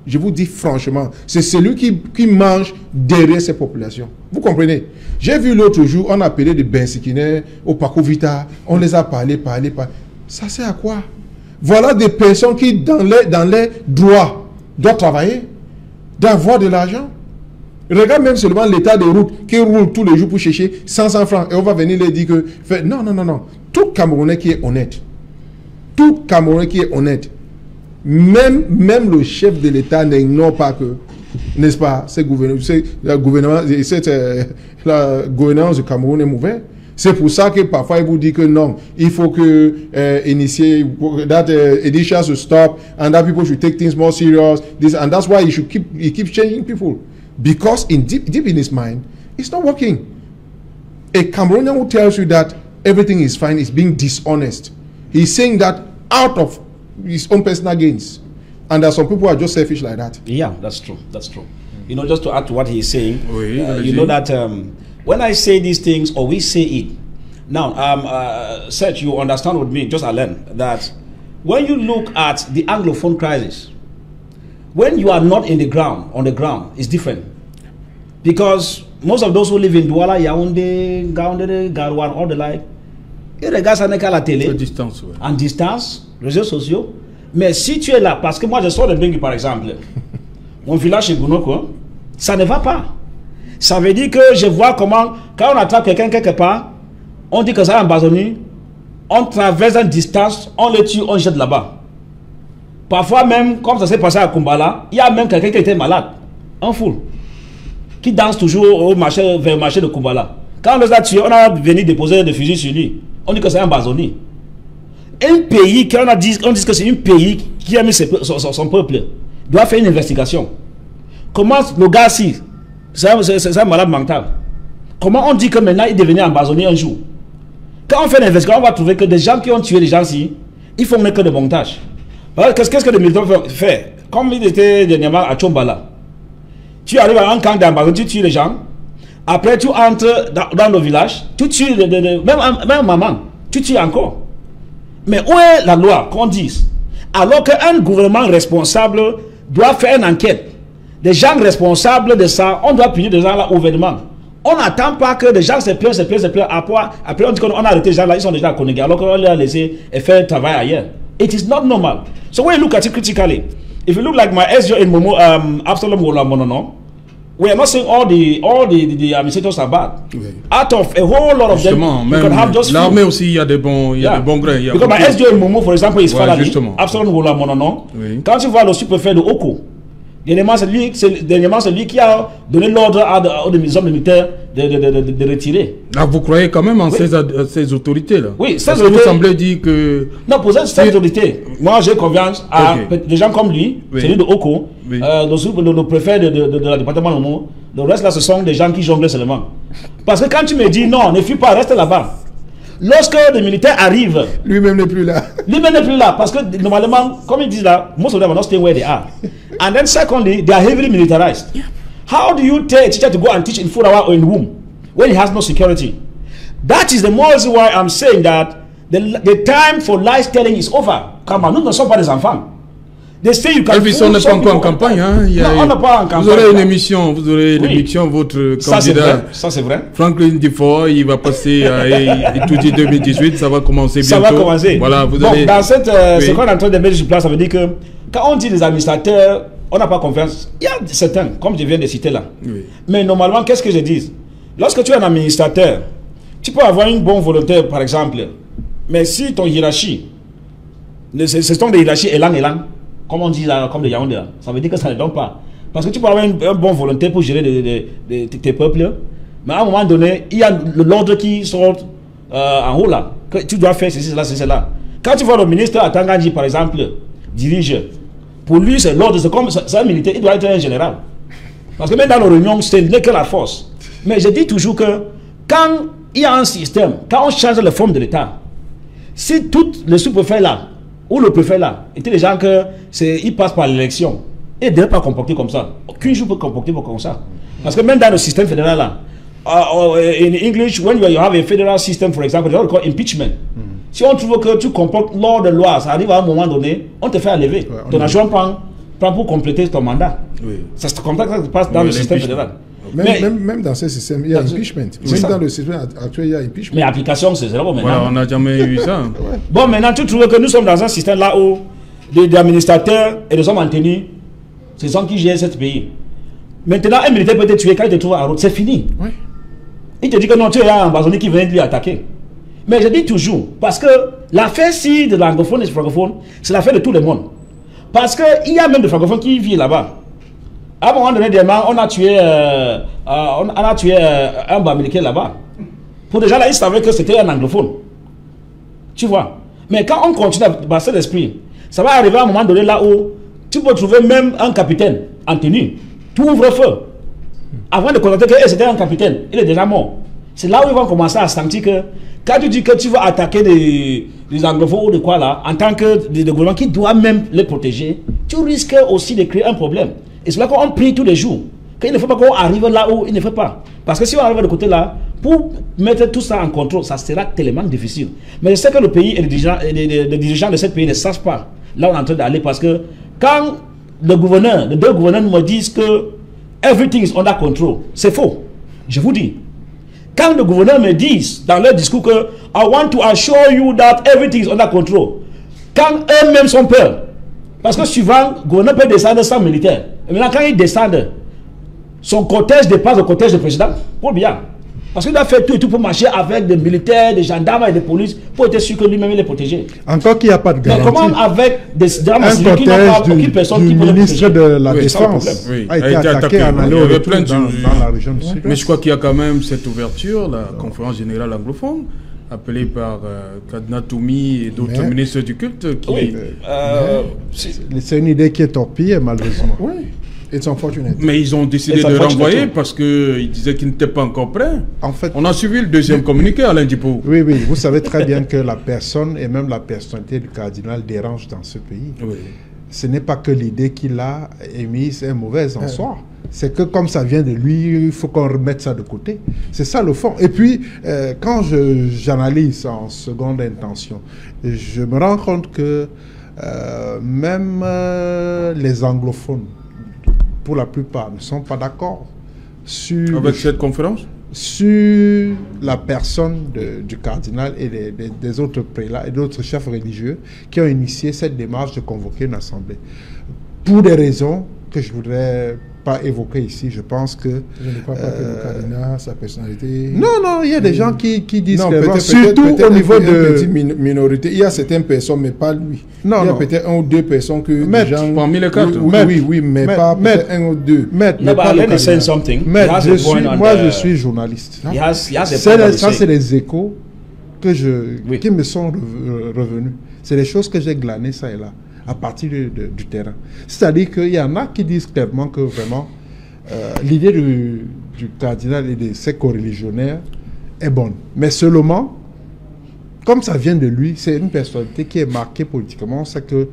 Je vous dis franchement, c'est celui qui mange derrière ces populations. Vous comprenez? J'ai vu l'autre jour, on a appelé des Bensikine au Paco Vita, on les a parlé. Ça sert à quoi? Voilà des personnes qui, dans les droits, doivent travailler, doivent avoir de l'argent. Regarde même seulement l'état des routes qui roule tous les jours pour chercher 500 francs et on va venir leur dire que... Non. Tout Camerounais qui est honnête, même le chef de l'État n'ignore pas que, n'est-ce pas, la gouvernance du Cameroun est mauvaise. C'est pour ça que parfois il vous dit que non, il faut que that edition should stop and that people should take things more serious. And that's why he keeps changing people. Because deep in his mind, it's not working. A Cameroonian who tells you that everything is fine is being dishonest. He's saying that out of his own personal gains. And there are some people who are just selfish like that. Yeah, that's true. That's true. You know, just to add to what he's saying, you know that when I say these things, or we say it, now, Seth, you understand with me, just I learned that when you look at the Anglophone crisis, when you are not on the ground, it's different. Because most of those who live in Douala, Yaoundé, Gaoundé, Garouane, all the like, ils regardent ça n'est qu'à la télé, en distance, réseaux sociaux. Mais si tu es là, parce que moi je sors de Bengui par exemple, mon village chez Gounoko, ça ne va pas. Ça veut dire que je vois comment, quand on attrape quelqu'un quelque part, on dit que ça a embassonné, on traverse une distance, on le tue, on jette là-bas. Parfois même, comme ça s'est passé à Kumbala, il y a même quelqu'un qui était malade, en foule, qui danse toujours vers le marché de Kumbala. Quand on les a tués, on a venu déposer des fusils sur lui. On dit que c'est un basonnier. Un pays, on dit que c'est un pays qui a mis son peuple, doit faire une investigation. Comment le gars-ci, c'est un malade mental. Comment on dit que maintenant il est devenu un basonnier un jour? Quand on fait l'investigation, on va trouver que des gens qui ont tué les gens-ci, ils font que des montages. Qu'est-ce que les militaires font? Comme il était dernièrement à Tchombala, tu arrives à un camp d'embasonnier, tu tues les gens. Après, tu entres dans le village, tu tues, même maman, tu tues encore. Mais où est la loi qu'on dise? Alors qu'un gouvernement responsable doit faire une enquête, des gens responsables de ça, on doit punir des gens là ouvertement. On n'attend pas que des gens se plaignent. Après, on dit qu'on a arrêté les gens là, ils sont déjà connus, alors qu'on les a laissés faire le travail ailleurs. It is not normal. So when you look at it critically, if you look like my SGO in Momo, Absalom Wolamonono, we are not saying all the administrators are bad. Oui. Out of a whole lot of them, you can have just l'armée aussi, il y a des bons grains. Because my SGO in Momo, for example, is Falani, Absalom Wolamonono. Quand tu vois le sous-préfet de Oko, dernièrement c'est lui qui a donné l'ordre aux hommes militaires de retirer. Ah, vous croyez quand même en ces autorités-là? Oui, ces autorités. Vous semblez dire que... Non, pour ces autorités, moi j'ai confiance à des gens comme lui, celui de Oko, le préfet de la département de Momo. Le reste là, ce sont des gens qui jonglent seulement. Parce que quand tu me dis non, ne fuis pas, reste là-bas. Lorsque les militaires arrivent, lui-même n'est plus là. Lui-même n'est plus là parce que normalement, comme ils disent là, most of them are not staying where they are. And then secondly, they are heavily militarized. How do you tell a teacher to go and teach in Furawa or in Womb when he has no security? That is the more reason why I'm saying that the time for lies telling is over. Come on, nous ne sommes pas des enfants. They say you can on n'est pas encore en campagne. Hein. Non, on n'est pas en campagne. Vous aurez une émission, votre candidat. Ça c'est vrai. Franklin Dufort, il va passer à étudier 2018, ça va commencer bientôt. Ça va commencer. Voilà, vous bon, allez... dans cette, ce qu'on est en train de mettre sur place, ça veut dire que quand on dit les administrateurs, on n'a pas confiance. Il y a certains, comme je viens de citer là. Oui. Mais normalement, qu'est-ce que je dis? Lorsque tu es un administrateur, tu peux avoir une bonne volonté, par exemple, mais si ton hiérarchie, ce sont des hiérarchies élan, comme on dit là, comme les Yaoundé, ça veut dire que ça ne donne pas. Parce que tu peux avoir une bonne volonté pour gérer tes peuples, mais à un moment donné, il y a l'ordre qui sort en haut là, que tu dois faire ceci, cela, ceci, cela. Quand tu vois le ministre à Tanganji, par exemple, dirige, pour lui, c'est l'ordre, c'est un militaire, il doit être un général. Parce que même dans nos réunions, ce n'est que la force. Mais je dis toujours que quand il y a un système, quand on change la forme de l'État, si tous les sous-préfets là, ou le préfet là, étaient des gens ils passent par l'élection, et ne devraient pas comporter comme ça. Aucun jour peut comporter comme ça. Parce que même dans le système fédéral là, in English, when you have a federal system, for example, they don't call impeachment. Si on trouve que tu comportes l'ordre de loi, ça arrive à un moment donné, on te fait enlever. Ton agent prend pour compléter ton mandat. Oui. C'est comme ça que ça se passe dans le système fédéral. Même dans ce système, il y a impeachment. Même dans le système actuel, il y a impeachment. Mais l'application, c'est zéro maintenant. Voilà, on n'a jamais eu ça. Ouais. Bon, maintenant, tu trouves que nous sommes dans un système là où des administrateurs et des hommes en tenue, ce sont qui gèrent ce pays. Maintenant, un militaire peut te tuer quand il te trouve en route, c'est fini. Oui. Il te dit que non, tu es un ambassadeur qui vient de lui attaquer. Mais je dis toujours, parce que l'affaire-ci de l'anglophone et du francophone, c'est l'affaire de tout le monde. Parce qu'il y a même des francophones qui vivent là-bas. À un moment donné, on a tué un Bamileke là-bas. Pour déjà là, ils savaient que c'était un anglophone. Tu vois. Mais quand on continue à passer l'esprit, ça va arriver à un moment donné là où tu peux trouver même un capitaine en tenue. Tu ouvres feu. Avant de constater que c'était un capitaine, il est déjà mort. C'est là où ils vont commencer à sentir que quand tu dis que tu vas attaquer des anglophones ou de quoi là, en tant que des gouvernements qui doivent même les protéger, tu risques aussi de créer un problème. Et c'est là qu'on prie tous les jours. Qu'il ne faut pas qu'on arrive là où il ne faut pas. Parce que si on arrive de côté là, pour mettre tout ça en contrôle, ça sera tellement difficile. Mais je sais que le pays et les dirigeants de ce pays ne savent pas là où on est en train d'aller. Parce que quand les deux gouverneurs me disent que everything is under control, c'est faux. Je vous dis. Quand les gouverneurs me disent dans leur discours que I want to assure you that everything is under control, quand eux-mêmes sont peur, parce que souvent, le gouverneur peut descendre sans militaire. Et maintenant, quand il descend, son cortège dépasse le cortège du président. Pour bien. Parce qu'il a fait tout et tout pour marcher avec des militaires, des gendarmes et des polices pour être sûr que lui-même il est protégé. Encore qu'il n'y a pas de garantie. Mais comment avec des gendarmes qui n'ont pas aucune personne qui peut le protéger? Le ministre de la Défense a été attaqué en allant dans la région du Sud. Mais je crois qu'il y a quand même cette ouverture, la conférence générale anglophone, appelée par Kadna Toumi et d'autres ministres du culte. Qui... Oui, c'est une idée qui est torpillée, malheureusement. Oui. It's unfortunate. Mais ils ont décidé de renvoyer parce qu'ils disaient qu'ils n'étaient pas encore prêts. En fait, on a suivi le deuxième communiqué, Alain Djipo. Oui, vous savez très bien que la personne et même la personnalité du cardinal dérange dans ce pays. Oui. Ce n'est pas que l'idée qu'il a émise est mauvaise en soi. C'est que comme ça vient de lui, il faut qu'on remette ça de côté. C'est ça le fond. Et puis, quand j'analyse en seconde intention, je me rends compte que même les anglophones, pour la plupart, ne sont pas d'accord sur... Avec cette conférence? Sur la personne du cardinal et des autres prélats et d'autres chefs religieux qui ont initié cette démarche de convoquer une assemblée. Pour des raisons que je ne voudrais pas évoquer ici, je pense que... Je ne crois pas que le cardinal, sa personnalité... Non, il y a des gens qui disent que... Surtout au niveau de... petite minorité. Il y a certaines personnes, mais pas lui. Il y a peut-être un ou deux personnes que les gens... Parmi les quatre. Oui, mais pas peut-être un ou deux. Moi, je suis journaliste. Ça, c'est les échos qui me sont revenus. C'est les choses que j'ai glanées, ça et là, à partir du terrain. C'est-à-dire qu'il y en a qui disent clairement que vraiment l'idée du cardinal et de ses coreligionnaires est bonne. Mais seulement comme ça vient de lui, c'est une personnalité qui est marquée politiquement, c'est que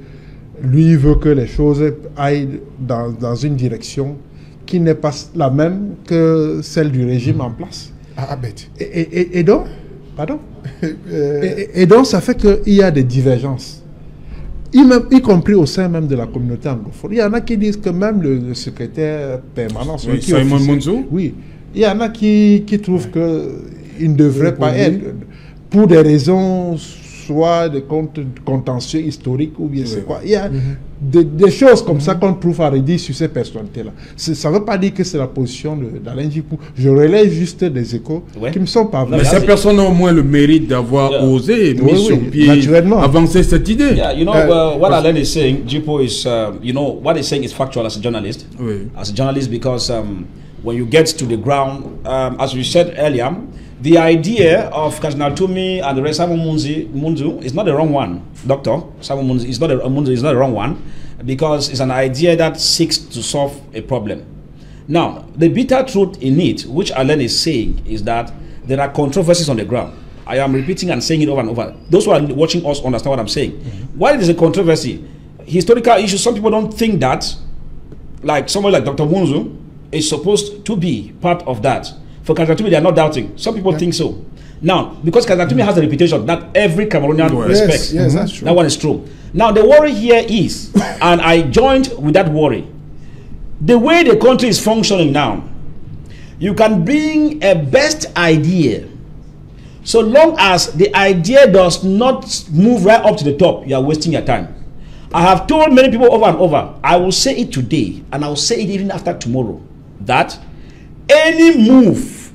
lui veut que les choses aillent dans une direction qui n'est pas la même que celle du régime en place. Ah, bête. Et donc, pardon et donc, ça fait qu'il y a des divergences, y compris au sein même de la communauté anglophone. Il y en a qui disent que même le secrétaire permanent, oui, Simon Monzo, oui, il y en a qui trouvent qu'il ne devrait pas être, pour des raisons soit de contentieux historiques ou bien c'est quoi. Il y a des choses comme ça qu'on trouve à redire sur ces personnalités-là. Ça ne veut pas dire que c'est la position d'Alain Djipou. Je relève juste des échos qui me sont parvenus. Mais ces personnes ont au moins le mérite d'avoir osé mettre sur pied, avancer cette idée. Yeah, you know, what Alain is saying, Djipou is, you know, what he's saying is factual as a journalist. As a journalist, because when you get to the ground, as we said earlier, the idea of Cardinal Tumi and the rest, Simon Munzu is not the wrong one, Doctor. Simon Munzu is not the wrong one, because it's an idea that seeks to solve a problem. Now, the bitter truth in it, which Alain is saying, is that there are controversies on the ground. I am repeating and saying it over and over. Those who are watching us understand what I'm saying. Why is a controversy? Historical issues, some people don't think that, like someone like Dr. Munzu is supposed to be part of that. For Kazatumi, they are not doubting. Some people think so. Now, because Kazatumi has a reputation that every Cameroonian respects. Yes, that's true. That one is true. Now, the worry here is, and I joined with that worry, the way the country is functioning now, you can bring a best idea. So long as the idea does not move right up to the top, you are wasting your time. I have told many people over and over, I will say it today, and I will say it even after tomorrow, that any move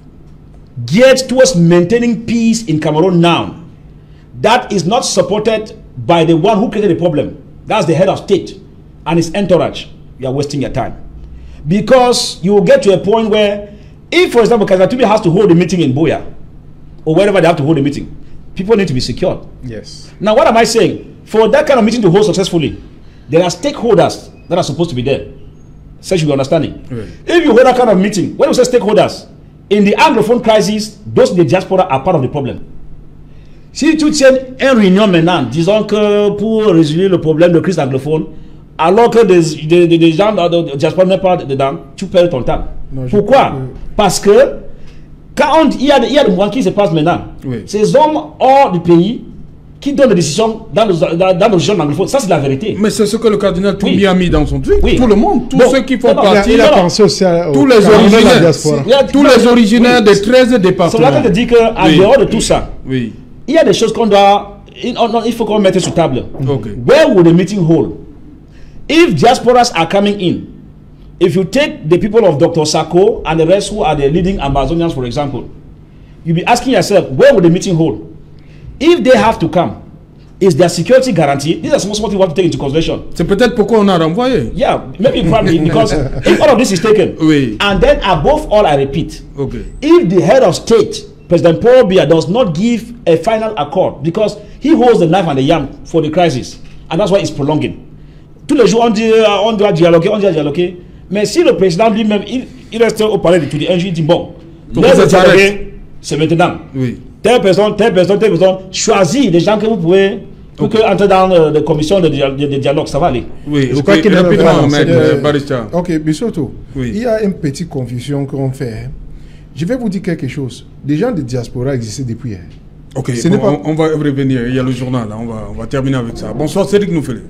geared towards maintaining peace in Cameroon now that is not supported by the one who created the problem, that's the head of state and his entourage, you are wasting your time. Because you will get to a point where, if, for example, Kazatumi has to hold a meeting in Buea, or wherever they have to hold a meeting, people need to be secured. Yes. Now, what am I saying? For that kind of meeting to hold successfully, there are stakeholders that are supposed to be there. Such you understanding. If you hold that kind of meeting, when you say stakeholders, in the Anglophone crisis, those in the diaspora are part of the problem. Si tu tiens une réunion maintenant, disons que pour résoudre le problème de crise anglophone, alors que des gens de diaspora n'est pas dedans, tu perds ton temps. Non, pourquoi? Parce que quand il y a des mouvements qui se passent maintenant, ces hommes hors du pays qui donnent des décisions dans nos régions anglophones, ça c'est la vérité. Mais c'est ce que le cardinal Toumi a mis dans son truc. Tout le monde, tous ceux qui font partie, il a pensé aussi tous les originaires des 13 départements. C'est là que je dis qu'en dehors de tout ça, il y a des choses qu'on doit, il faut qu'on mette sur table. Where would the meeting hold? If diasporas are coming in, if you take the people of Dr. Sako and the rest who are the leading Amazonians, for example, you'll be asking yourself, where would the meeting hold? If they have to come, is their security guaranteed? These are some things we have to take into consideration. C'est peut-être pourquoi on a renvoyé. Yeah, maybe probably because if all of this is taken, and then above all, I repeat, if the head of state, President Paul Biya, does not give a final accord, because he holds the knife and the yam for the crisis, and that's why it's prolonging. Tous les jours, on doit dialoguer, mais si le président lui-même, il reste au palais de tout le il dit bon, c'est maintenant. Telle personne, choisis des gens que vous pouvez, pour entrer dans les commissions de dialogue, ça va aller. Je crois qu'il est Barista. Ok, Bissoto, il y a une petite confusion qu'on fait. Je vais vous dire quelque chose. Des gens de diaspora existaient depuis hier. Ok, on va revenir. Il y a le journal, là. On va terminer avec ça. Bonsoir, Cédric Noufélé.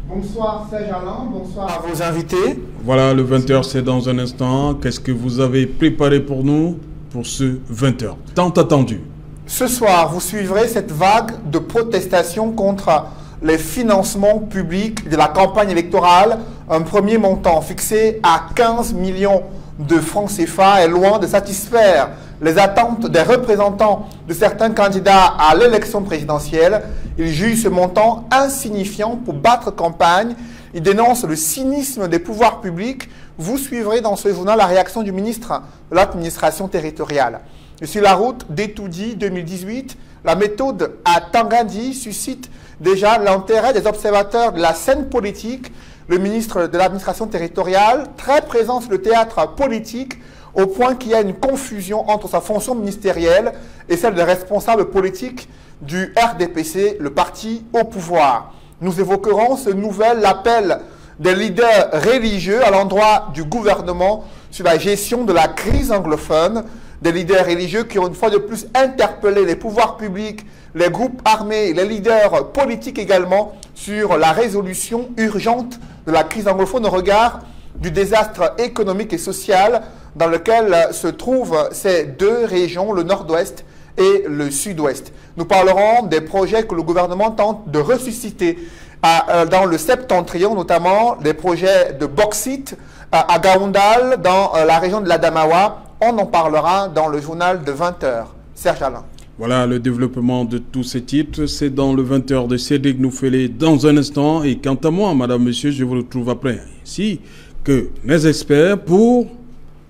Bonsoir Serge Alain, bonsoir à vos invités. Voilà, le 20h, c'est dans un instant. Qu'est-ce que vous avez préparé pour nous pour ce 20h tant attendu? Ce soir, vous suivrez cette vague de protestations contre les financements publics de la campagne électorale. Un premier montant fixé à 15 millions de francs CFA est loin de satisfaire les attentes des représentants de certains candidats à l'élection présidentielle. Ils jugent ce montant insignifiant pour battre campagne. Ils dénoncent le cynisme des pouvoirs publics. Vous suivrez dans ce journal la réaction du ministre de l'administration territoriale. Et sur la route d'Etoudi 2018, la méthode à Tangandi suscite déjà l'intérêt des observateurs de la scène politique. Le ministre de l'administration territoriale, très présent sur le théâtre politique, au point qu'il y a une confusion entre sa fonction ministérielle et celle des responsables politiques du RDPC, le parti au pouvoir. Nous évoquerons ce nouvel appel des leaders religieux à l'endroit du gouvernement sur la gestion de la crise anglophone, des leaders religieux qui ont une fois de plus interpellé les pouvoirs publics, les groupes armés, les leaders politiques également sur la résolution urgente de la crise anglophone au regard du désastre économique et social dans lequel se trouvent ces deux régions, le nord-ouest et le sud-ouest. Nous parlerons des projets que le gouvernement tente de ressusciter dans le septentrion, notamment des projets de bauxite à Gaoundal, dans la région de l'Adamawa. On en parlera dans le journal de 20h. Serge Alain. Voilà le développement de tous ces titres. C'est dans le 20h de Cédric Noufélé dans un instant. Et quant à moi, madame, monsieur, je vous retrouve après. Ici que mes experts pour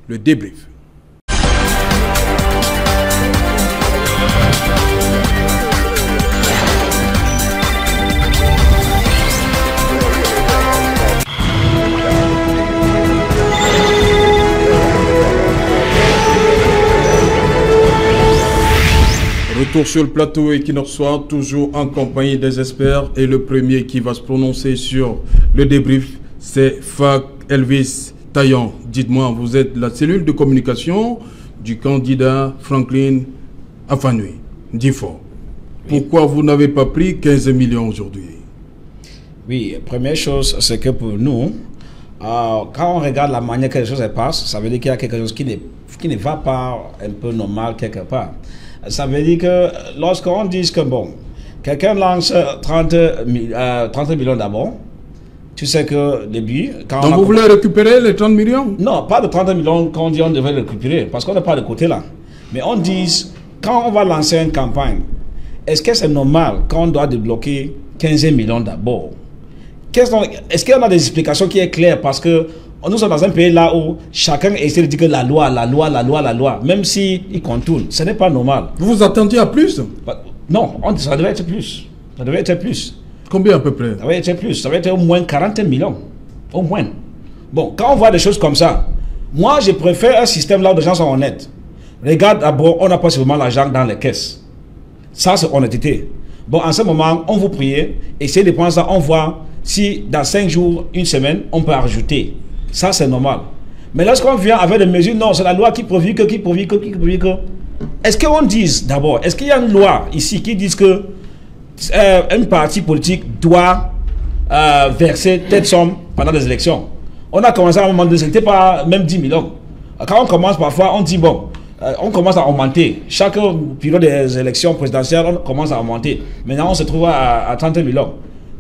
le débrief. Retour sur le plateau Equinox Soir, toujours en compagnie des experts. Et le premier qui va se prononcer sur le débrief, c'est Fak Elvis Taillon. Dites-moi, vous êtes la cellule de communication du candidat Franklin Afanui Difo. Pourquoi vous n'avez pas pris 15 millions aujourd'hui? Oui, première chose, c'est que pour nous, quand on regarde la manière que les choses se passent, ça veut dire qu'il y a quelque chose qui ne va pas un peu normal quelque part. Ça veut dire que lorsqu'on dit que bon, quelqu'un lance 30 millions d'abord, tu sais que début... Donc vous voulez récupérer les 30 millions? Non, pas de 30 millions qu'on dit on devrait récupérer, parce qu'on n'est pas de côté là. Mais on dit, quand on va lancer une campagne, est-ce que c'est normal qu'on doit débloquer 15 millions d'abord? Est-ce qu'il y a des explications qui sont claires? Parce que nous sommes dans un pays là où chacun essaie de dire que la loi, même s'il contourne, ce n'est pas normal. Vous vous attendiez à plus? Non, ça devait être plus. Ça devait être plus. Combien à peu près? Ça devait être plus. Ça devait être au moins 40 millions. Au moins. Bon, quand on voit des choses comme ça, moi je préfère un système là où les gens sont honnêtes. Regarde d'abord, on n'a pas seulement l'argent dans les caisses. Ça, c'est honnêteté. Bon, en ce moment, on vous prie, essayez de prendre ça, on voit si dans 5 jours, une semaine, on peut rajouter. Ça, c'est normal. Mais lorsqu'on vient avec des mesures, non, c'est la loi qui provient que. Est-ce qu'on dit d'abord, est-ce qu'il y a une loi ici qui dit que un parti politique doit verser telle somme pendant des élections? On a commencé à un moment donné, c'était pas même 10 millions. Quand on commence parfois, on dit bon, on commence à augmenter. Chaque période des élections présidentielles, on commence à augmenter. Maintenant, on se trouve à 30 millions.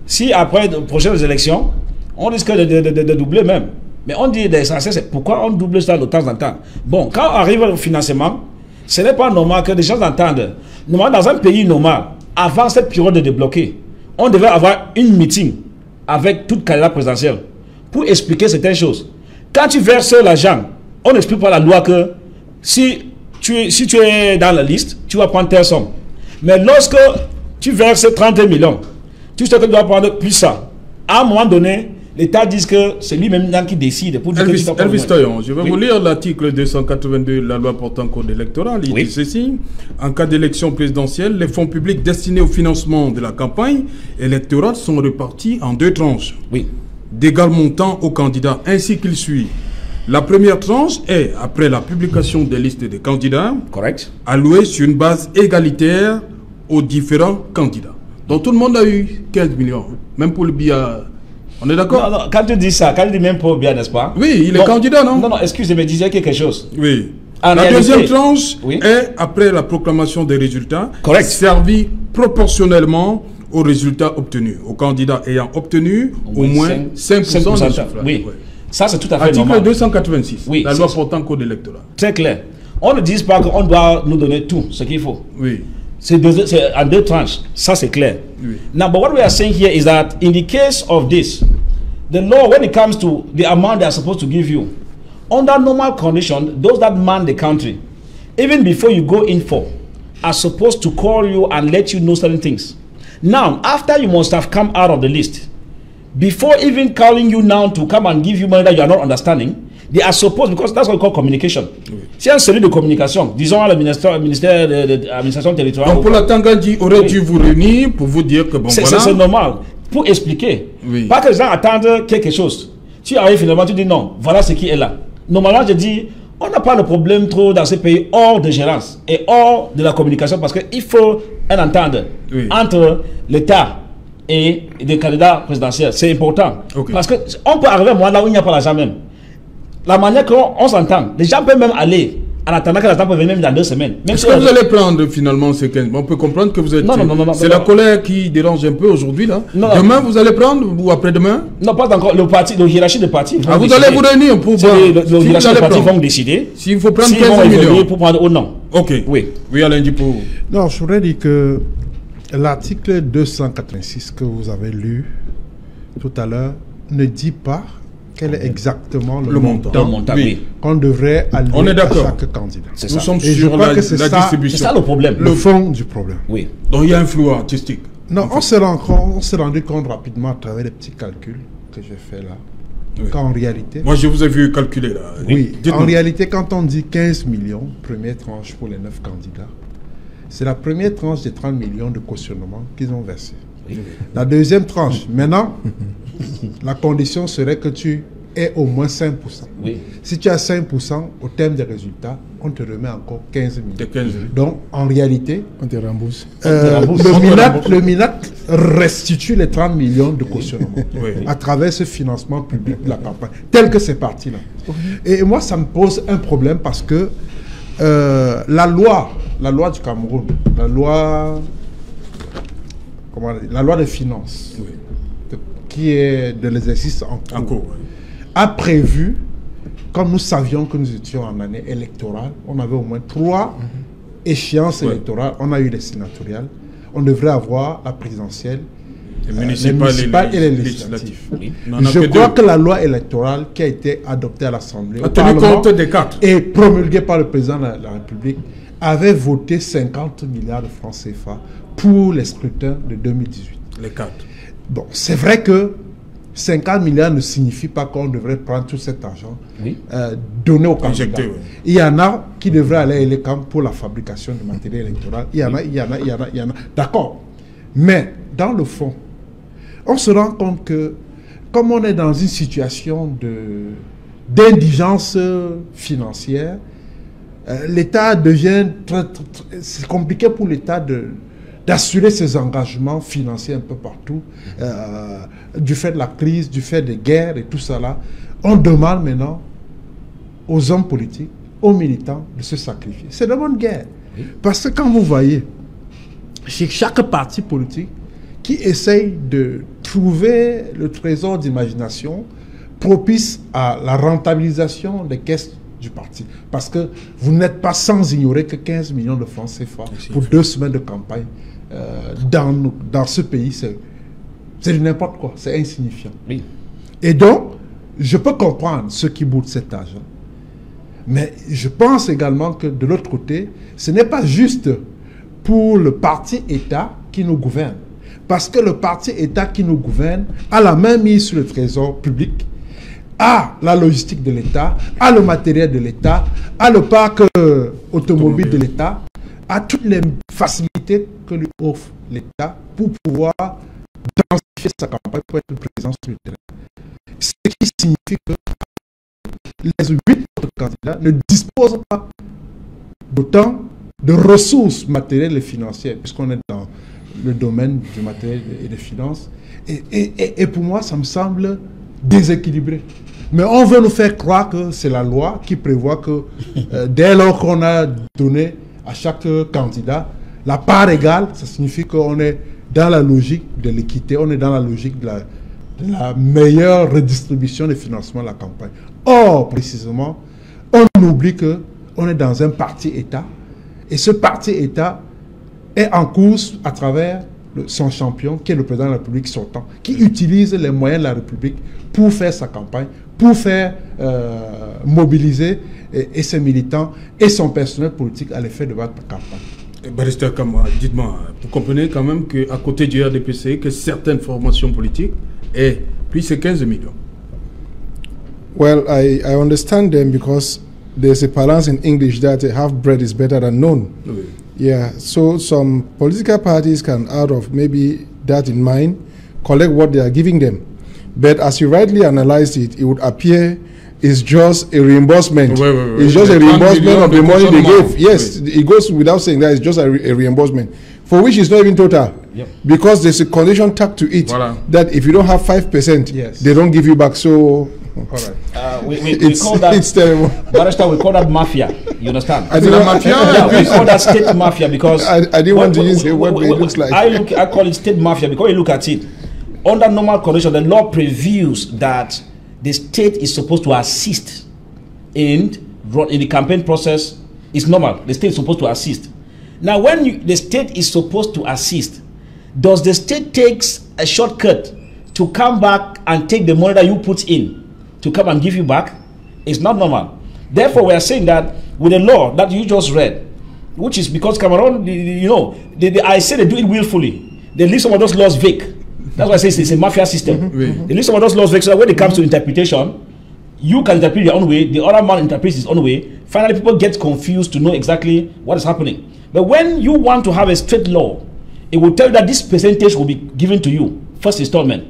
Si après les prochaines élections, on risque de doubler même. Mais on dit l'essentiel, c'est pourquoi on double ça de temps en temps. Bon, quand on arrive au financement, ce n'est pas normal que les gens entendent. Normalement, dans un pays normal, avant cette période de débloquer, on devait avoir une meeting avec toute candidat présidentielle pour expliquer certaines choses. Quand tu verses l'argent, on n'explique pas la loi que si tu es dans la liste, tu vas prendre telle somme. Mais lorsque tu verses 30 millions, tu sais que tu dois prendre plus ça. À un moment donné, l'État dit que c'est lui-même qui décide. Pour dire Elvis Taillon, je vais vous lire l'article 282 de la loi portant code électoral. Il dit ceci: en cas d'élection présidentielle, les fonds publics destinés au financement de la campagne électorale sont répartis en 2 tranches. D'égal montant aux candidats, ainsi qu'il suit. La première tranche est, après la publication des listes des candidats, allouée sur une base égalitaire aux différents candidats. Donc tout le monde a eu 15 millions, même pour le billard. On est d'accord? Non, quand tu dis ça, quand tu dis même pour bien, n'est-ce pas? Oui, il est candidat, non? Non, excusez-moi, disais quelque chose. Oui. La deuxième tranche est, après la proclamation des résultats, servie proportionnellement aux résultats obtenus, aux candidats ayant obtenu au moins 5% des suffrages. Oui. Ça, c'est tout à fait normal. Article 286, la loi portant code électoral. Très clair. On ne dit pas qu'on doit nous donner tout ce qu'il faut. Oui. C'est en 2 tranches. Ça, c'est clair. Oui. Now, but what we are saying here is that in the case of this, the law, when it comes to the amount they are supposed to give you, under normal condition, those that man the country, even before you go in for, are supposed to call you and let you know certain things. Now, after you must have come out of the list, before even calling you now to come and give you money that you are not understanding, They are supposed, because that's what we call communication. Si un celui de communication, disons le ministère de l'administration territoriale. Donc pour la Tangandji aurait dû vous réunir pour vous dire que bon voilà. C'est normal. Pour expliquer. Pas que les gens attendent quelque chose. Tu arrives finalement, tu dis non, voilà ce qui est là. Normalement, je dis, on n'a pas de problème trop dans ces pays hors de gérance et hors de la communication parce qu'il faut un entente entre l'État et des candidats présidentiels. C'est important. Parce qu'on peut arriver à un moment là où il n'y a pas l'argent même. La manière qu'on s'entend, les gens peuvent même aller en attendant que l'argent peut venir même dans 2 semaines. Est-ce que vous allez prendre finalement ces 15 ? On peut comprendre que vous êtes... Non. C'est la colère qui dérange un peu aujourd'hui là. Demain vous allez prendre ou après-demain ? Non, pas encore. Le parti, le hiérarchie des partis. Vous allez vous réunir pour voir. Le hiérarchie des partis vont décider s'il faut prendre 15 millions pour prendre ou non. Ok. Oui, Alain Djipo. Non, je voudrais dire que l'article 286 que vous avez lu tout à l'heure ne dit pas quel est exactement le montant qu'on devrait allouer à chaque candidat. Nous sommes sur la distribution. C'est ça le problème. Le fond du problème. Oui. Donc il y a un flou artistique. Non, on s'est rendu compte rapidement à travers les petits calculs que j'ai fait là. Qu'en réalité... Moi je vous ai vu calculer là. Oui, en réalité quand on dit 15 millions, première tranche pour les 9 candidats, c'est la première tranche des 30 millions de cautionnement qu'ils ont versé. La deuxième tranche, maintenant, la condition serait que tu aies au moins 5%. Si tu as 5%, au terme des résultats, on te remet encore 15 millions. Donc, en réalité, on te rembourse. Le MINAT restitue les 30 millions de cautionnement à travers ce financement public de la campagne, tel que c'est parti là. Et moi, ça me pose un problème parce que la loi du Cameroun, la loi des finances, qui est de l'exercice en cours, a prévu, comme nous savions que nous étions en année électorale, on avait au moins 3 échéances électorales, on a eu les sénatoriales, on devrait avoir la présidentielle, les municipales et les législatives. Je crois que la loi électorale qui a été adoptée à l'Assemblée et promulguée par le président de la République avait voté 50 milliards de francs CFA pour les scrutins de 2018. Les 4. Bon, c'est vrai que 50 milliards ne signifie pas qu'on devrait prendre tout cet argent, donné aux candidats. Il y en a qui devraient aller à l'ELECAM pour la fabrication de matériel électoral. Il y en a. D'accord. Mais, dans le fond, on se rend compte que, comme on est dans une situation d'indigence financière, l'État devient c'est compliqué pour l'État d'assurer ses engagements financiers un peu partout, du fait de la crise, du fait des guerres et tout ça là. On demande maintenant aux hommes politiques, aux militants de se sacrifier. C'est de bonne guerre. Parce que quand vous voyez, chez chaque parti politique qui essaye de trouver le trésor d'imagination propice à la rentabilisation des caisses du parti. Parce que vous n'êtes pas sans ignorer que 15 millions de francs CFA pour 2 semaines de campagne dans ce pays, c'est n'importe quoi, c'est insignifiant. Et donc, je peux comprendre ceux qui boudent cet argent. Mais je pense également que de l'autre côté, ce n'est pas juste pour le parti État qui nous gouverne. Parce que le parti État qui nous gouverne a la main mise sur le trésor public, a la logistique de l'État, a le matériel de l'État, a le parc automobile de l'État, a toutes les facilités que lui offre l'État pour pouvoir densifier sa campagne, pour être présent sur le terrain. Ce qui signifie que les 8 autres candidats ne disposent pas d'autant de ressources matérielles et financières, puisqu'on est dans le domaine du matériel et des finances. Et pour moi, ça me semble déséquilibré. Mais on veut nous faire croire que c'est la loi qui prévoit que dès lors qu'on a donné à chaque candidat la part égale, ça signifie qu'on est dans la logique de l'équité, on est dans la logique de la meilleure redistribution des financements de la campagne. Or, précisément, on oublie qu'on est dans un parti-État, et ce parti-État est en course à travers son champion, qui est le président de la République sortant, qui utilise les moyens de la République pour faire sa campagne, pour faire mobiliser et ses militants et son personnel politique à l'effet de votre campagne. Barrister Kama, dites-moi, vous comprenez quand même qu'à côté du RDPC, que certaines formations politiques aient pris ces 15 millions. Well, I understand them because there's a balance in English that half bread is better than none. Oui. Yeah, so some political parties can, out of maybe that in mind, collect what they are giving them. But as you rightly analyzed it, it would appear it's just a reimbursement. It's just a reimbursement of the money they gave. Yes, it goes without saying that it's just a reimbursement, for which it's not even total. Yep. Because there's a condition tagged to it that if you don't have 5%, Yes. they don't give you back. So All right. We call that, it's terrible. Barrister, we call that mafia. You understand? I didn't, Yeah, we call that state mafia because I didn't want to use a word, but it looks like. I call it state mafia because you look at it. Under normal conditions, the law previews that the state is supposed to assist in the campaign process. It's normal. The state is supposed to assist. Now, when the state is supposed to assist, does the state takes a shortcut to come back and take the money that you put in to come and give you back? It's not normal. Therefore, we are saying that with the law that you just read, which is because Cameroon, I say they do it willfully. They leave some of those laws vague. That's why I say it's a mafia system. They leave some of those laws vague so that when it comes to interpretation, you can interpret your own way, the other man interprets his own way. Finally, people get confused to know exactly what is happening. But when you want to have a straight law, it will tell you that this percentage will be given to you, first installment.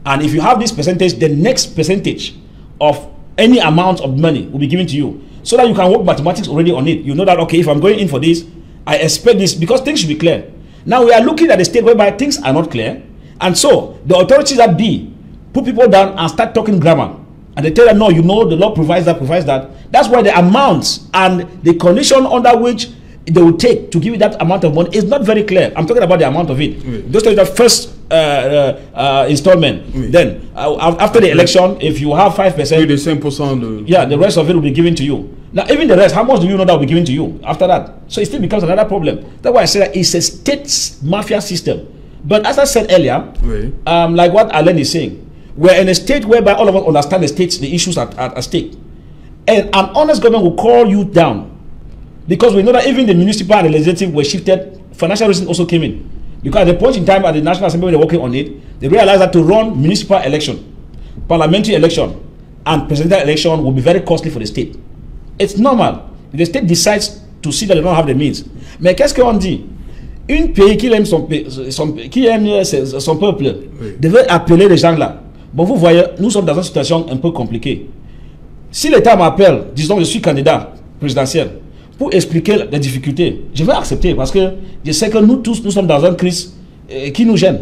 And if you have this percentage, the next percentage of any amount of money will be given to you. So that you can work mathematics already on it. You know that, okay, if I'm going in for this, I expect this, because things should be clear. Now we are looking at a state whereby things are not clear. And so the authorities that be put people down and start talking grammar. And they tell them, no, the law provides that. That's why the amounts and the condition under which they will take to give you that amount of money is not very clear. I'm talking about the amount of it. Oui. Just take the first installment. Oui. Then, after the election, if you have 5%, the same percent. Yeah, the rest of it will be given to you. Now, even the rest, how much do you know that will be given to you after that? So it still becomes another problem. That's why I say that it's a state mafia system. But as I said earlier, oui. Like what Alain is saying, we're in a state whereby all of us understand the issues at stake. And an honest government will call you down. Because we know that even the municipal and the legislative were shifted, financial reasons also came in. Because at the point in time at the National Assembly when they're working on it, they realized that to run municipal election, parliamentary election, and presidential election will be very costly for the state. It's normal. If the state decides to see that they don't have the means. Mais qu'est-ce qu'on dit? Un pays qui aime son peuple devait appeler les gens là. Bon, vous voyez, nous sommes dans une situation un peu compliquée. Si l'État m'appelle, disons je suis candidat présidentiel, pour expliquer les difficultés, je vais accepter parce que je sais que nous tous, nous sommes dans une crise qui nous gêne.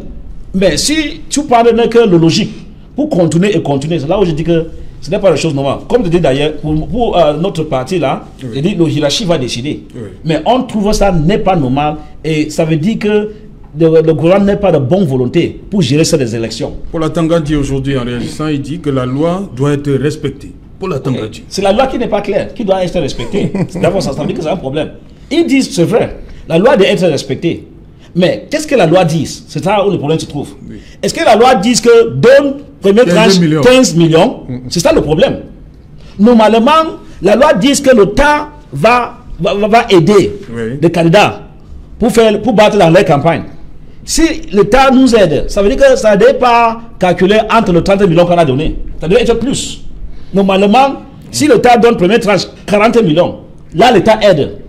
Mais si tu parles de que le logique, pour continuer et continuer, c'est là où je dis que ce n'est pas la chose normale. Comme je dis d'ailleurs, pour notre parti là, je dis le hiérarchie va décider. Mais on trouve ça n'est pas normal et ça veut dire que le gouvernement n'est pas de bonne volonté pour gérer ces élections. Pour la Tanga dit aujourd'hui en réagissant, il dit que la loi doit être respectée. C'est la loi qui n'est pas claire, qui doit être respectée. D'abord, ça veut dire que c'est un problème. Ils disent, c'est vrai, la loi doit être respectée. Mais qu'est-ce que la loi dit? C'est ça où le problème se trouve. Oui. Est-ce que la loi dit que donne première tranche 15 millions? C'est ça le problème. Normalement, la loi dit que l'État va aider les candidats pour battre dans leur campagne. Si l'État nous aide, ça veut dire que ça ne doit pas calculer entre les 30 millions qu'on a donné. Ça doit être plus. Normalement, si l'État donne première tranche 40 millions, là l'État aide.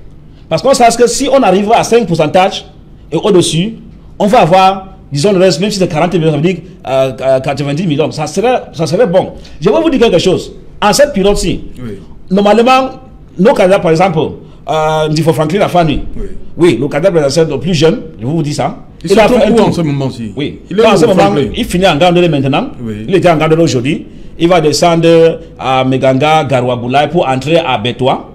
Parce qu'on sait que si on arrive à 5% et au-dessus, on va avoir, disons le reste, même si c'est 40 millions, ça veut dire 90 millions. Ça serait bon. Je vais vous dire quelque chose. En cette période-ci, normalement, nos candidats, par exemple, Ndifo Franklin Afani, oui, le candidat présidentiel le plus jeune, je vous dis ça. Il a fait où en ce moment-ci? Oui, en ce moment, il finit en Gandolé maintenant. Il était en Gandolé aujourd'hui. Il va descendre à Meganga, Garouaboulaye pour entrer à Betoua.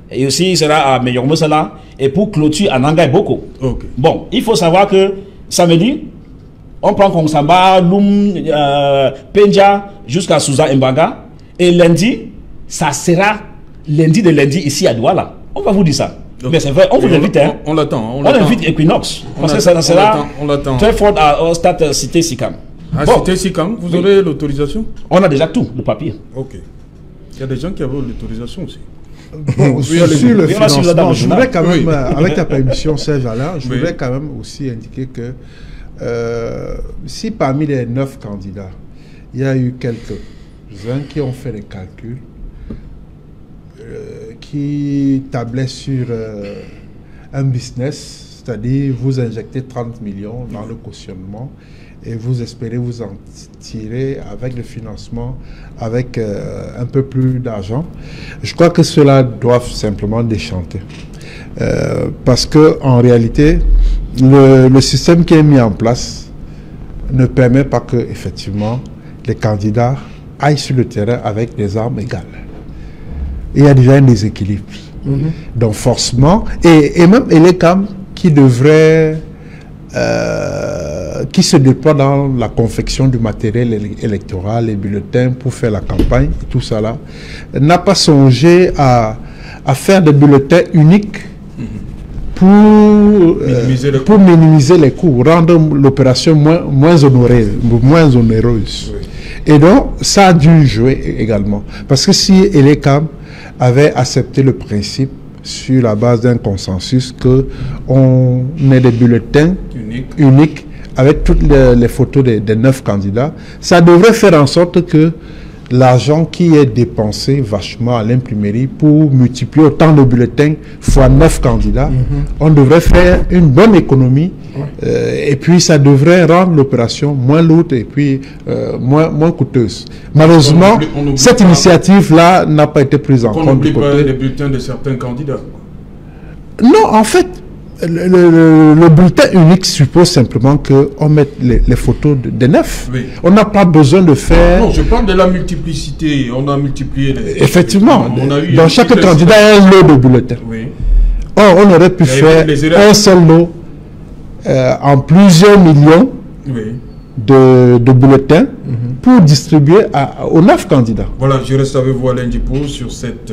Et aussi, il sera à Meyormosala. Et pour clôturer à Nanga et Boko. Bon, il faut savoir que samedi, on prend Kongsamba, Loum, Penja jusqu'à Souza Mbanga. Et lundi, ça sera lundi de lundi ici à Douala. On va vous dire ça. Mais c'est vrai, on vous invite. On l'attend. On invite Equinox. Parce que ça sera très fort au stade Cité Sikam. À Cité Sikam, vous aurez l'autorisation? On a déjà tout, le papier. Ok. Il y a des gens qui avaient l'autorisation aussi. Bon, sur le financement, je voudrais quand même, avec ta permission, Serge Alain, je voudrais quand même aussi indiquer que si parmi les 9 candidats, il y a eu quelques qui ont fait les calculs, qui tablaient sur un business, c'est-à-dire vous injectez 30 millions dans le cautionnement et vous espérez vous en tirer avec le financement, avec un peu plus d'argent. Je crois que cela doit simplement déchanter. Parce que en réalité, le système qui est mis en place ne permet pas que, effectivement, les candidats aillent sur le terrain avec des armes égales. Il y a déjà un déséquilibre. Donc forcément, et même l'ECAM qui devrait, qui se déploie dans la confection du matériel électoral, les bulletins pour faire la campagne, et tout ça là, n'a pas songé à faire des bulletins uniques pour minimiser les coûts, rendre l'opération moins onéreuse. Oui. Et donc, ça a dû jouer également. Parce que si l'ECAM avait accepté le principe sur la base d'un consensus qu'on ait des bulletins uniques avec toutes les photos des 9 candidats, ça devrait faire en sorte que l'argent qui est dépensé vachement à l'imprimerie pour multiplier autant de bulletins fois 9 candidats, on devrait faire une bonne économie et puis ça devrait rendre l'opération moins lourde et puis moins coûteuse. Malheureusement, cette initiative-là n'a pas été prise en compte. On n'oublie pas les bulletins de certains candidats. Non, en fait, le bulletin unique suppose simplement qu'on mette les photos des 9. Oui. On n'a pas besoin de faire... Non, je parle de la multiplicité. On a multiplié les... Effectivement. Dans chaque candidat, il y a un lot de bulletins. Oui. Or, on aurait pu faire un seul lot en plusieurs millions de bulletins pour distribuer aux 9 candidats. Voilà, je reste avec vous Alain Djipo sur cette...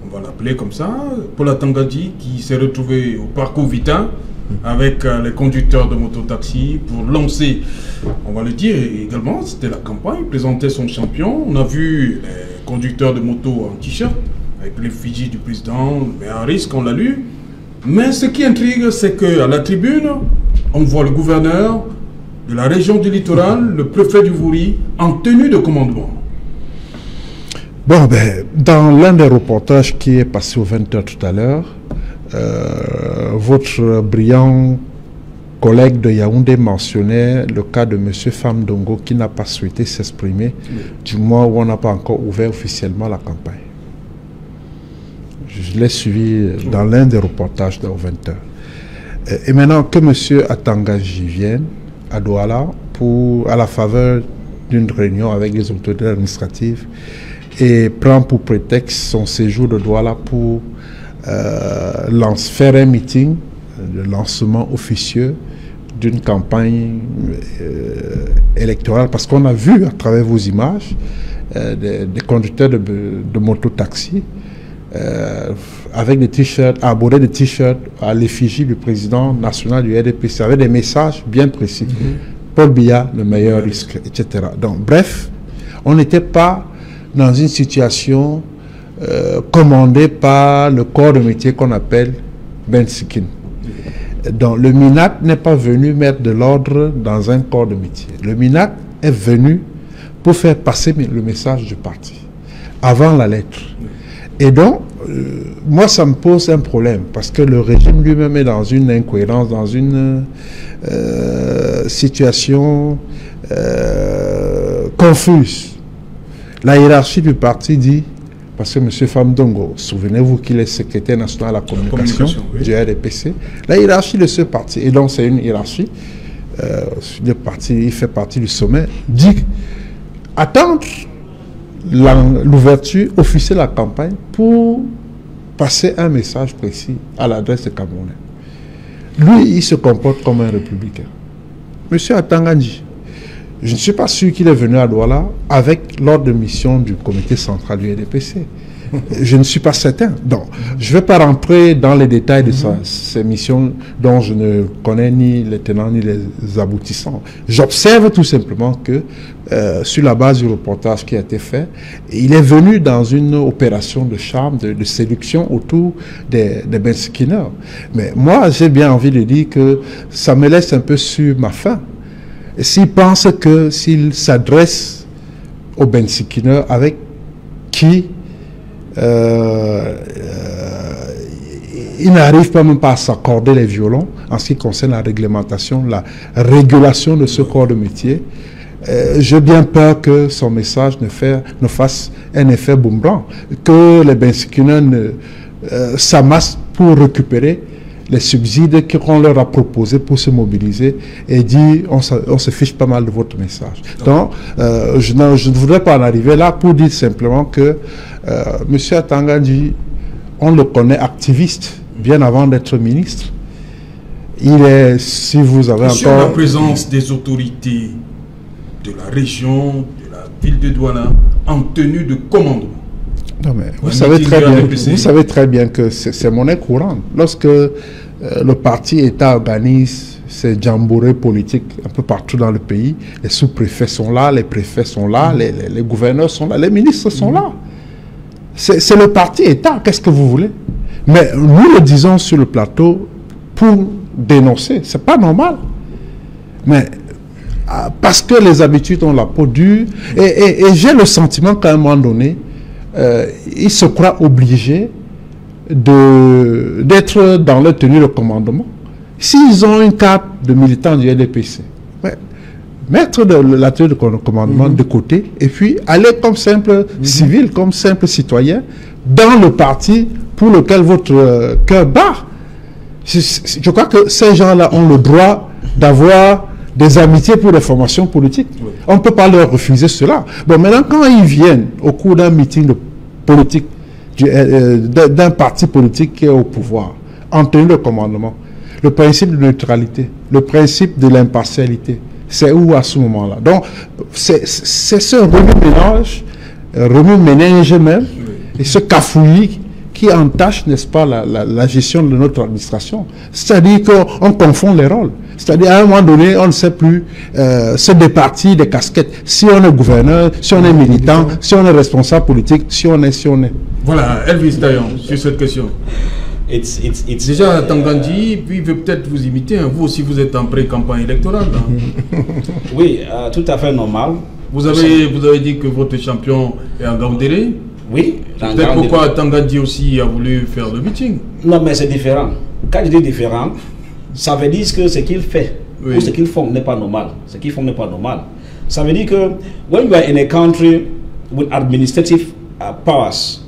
on va l'appeler comme ça, Paula Tangadji, qui s'est retrouvé au parcours Vitin avec les conducteurs de mototaxi pour lancer, on va le dire également, c'était la campagne, il présentait son champion. On a vu les conducteurs de moto en t-shirt avec l'effigie du président, mais à risque, on l'a lu. Mais ce qui intrigue, c'est qu'à la tribune, on voit le gouverneur de la région du littoral, le préfet du Vouri, en tenue de commandement. Bon, ben, dans l'un des reportages qui est passé aux 20h tout à l'heure, votre brillant collègue de Yaoundé mentionnait le cas de M. Famdongo qui n'a pas souhaité s'exprimer du moment où on n'a pas encore ouvert officiellement la campagne. Je l'ai suivi dans l'un des reportages aux 20h. Et maintenant que M. Atangadji vienne à Douala à la faveur d'une réunion avec les autorités administratives, et prend pour prétexte son séjour de Douala pour faire un meeting de lancement officieux d'une campagne électorale, parce qu'on a vu à travers vos images des conducteurs de moto-taxi avec des t-shirts, abordés de t-shirts à l'effigie du président national du RDPC, avec des messages bien précis. Paul Biya, le meilleur risque, etc. Donc, bref, on n'était pas dans une situation commandée par le corps de métier qu'on appelle Bensikin. Donc le MINAT n'est pas venu mettre de l'ordre dans un corps de métier. Le MINAT est venu pour faire passer le message du parti, avant la lettre. Et donc, moi ça me pose un problème, parce que le régime lui-même est dans une incohérence, dans une situation confuse. La hiérarchie du parti dit, parce que M. Famdongo, souvenez-vous qu'il est secrétaire national à la communication du RDPC, la hiérarchie de ce parti, et donc c'est une hiérarchie, le parti, il fait partie du sommet, dit attendre l'ouverture officielle de la campagne pour passer un message précis à l'adresse des Camerounais. Lui, il se comporte comme un républicain. M. Atangadji, je ne suis pas sûr qu'il est venu à Douala avec l'ordre de mission du comité central du RDPC. Je ne suis pas certain. Donc, je ne vais pas rentrer dans les détails de ces missions dont je ne connais ni les tenants ni les aboutissants. J'observe tout simplement que, sur la base du reportage qui a été fait, il est venu dans une opération de charme, de séduction autour des Bensikineurs. Mais moi, j'ai bien envie de dire que ça me laisse un peu sur ma faim. S'il pense que s'il s'adresse aux bensikineurs avec qui ils n'arrivent pas même pas à s'accorder les violons en ce qui concerne la réglementation, la régulation de ce corps de métier. J'ai bien peur que son message ne fasse un effet boomerang, que les bensikineurs s'amassent pour récupérer les subsides qu'on leur a proposés pour se mobiliser et dire on se fiche pas mal de votre message. Donc, je ne voudrais pas en arriver là pour dire simplement que M. Atanga-Ndji, on le connaît activiste bien avant d'être ministre. Il est, si vous avez sur encore... la présence des autorités de la région, de la ville de Douala, en tenue de commandement. Non, mais vous savez très bien que c'est monnaie courante. Lorsque le parti État organise ses jamborées politiques un peu partout dans le pays, les sous-préfets sont là, les préfets sont là, les gouverneurs sont là, les ministres sont là. C'est le parti État, qu'est-ce que vous voulez? Mais nous le disons sur le plateau pour dénoncer, c'est pas normal. Mais parce que les habitudes ont la peau dure, et j'ai le sentiment qu'à un moment donné, ils se croient obligés d'être dans leur tenue de commandement. S'ils ont une carte de militant du LDPC, mettre la tenue de commandement de côté et puis aller comme simple civil, comme simple citoyen dans le parti pour lequel votre cœur bat. Je crois que ces gens-là ont le droit d'avoir des amitiés pour des formations politiques. Oui. On ne peut pas leur refuser cela. Bon, maintenant, quand ils viennent au cours d'un meeting de politique, d'un parti politique qui est au pouvoir, en tenue de commandement, le principe de neutralité, le principe de l'impartialité, c'est où à ce moment-là? Donc, c'est ce remue-ménage même, et ce cafouillis qui entache, n'est-ce pas, la gestion de notre administration. C'est-à-dire qu'on confond les rôles. C'est-à-dire, à un moment donné, on ne sait plus se départir des casquettes. Si on est gouverneur, si on est militant, si on est responsable politique, si on est. Voilà, Elvis Dayan, sur cette question. Déjà, Atanga-Ndji, puis il veut peut-être vous imiter. Hein. Vous aussi, vous êtes en pré-campagne électorale. Hein. Oui, tout à fait normal. Vous avez dit que votre champion est en Gaoundéré. Oui. Peut-être pourquoi Atanga-Ndji aussi a voulu faire le meeting. Non, mais c'est différent. Quand je dis différent, ça veut dire que ce qu'il fait ou ce qu'ils font n'est pas normal. Ce qu'ils font n'est pas normal. Ça veut dire que when you are in a country with administrative powers,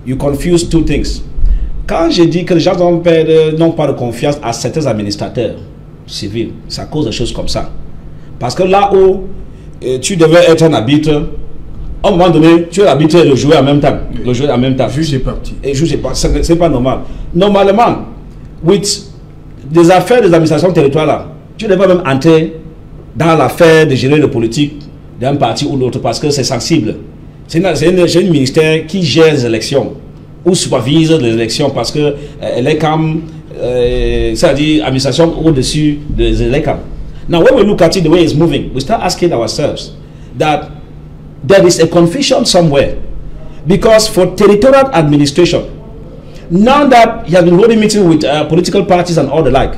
you confuse two things. Quand je dis que les gens n'ont pas de confiance à certains administrateurs civils, ça cause des choses comme ça. Parce que là où tu devais être un arbitre, à un moment donné, tu es l'arbitre et le joueur en même temps. Le joueur en même temps. Juge est parti. Et juge est parti. C'est pas normal. Normalement, with des affaires des administrations territoriales là, tu ne devais pas même entrer dans l'affaire de gérer le politique d'un parti ou l'autre parce que c'est sensible. C'est un ministère qui gère les élections ou supervise les élections parce que elle est comme c'est-à-dire administration au-dessus des élections. Now when we look at it the way it's moving, we start asking ourselves that there is a confusion somewhere because for territorial administration, now that he has been holding meetings with political parties and all the like,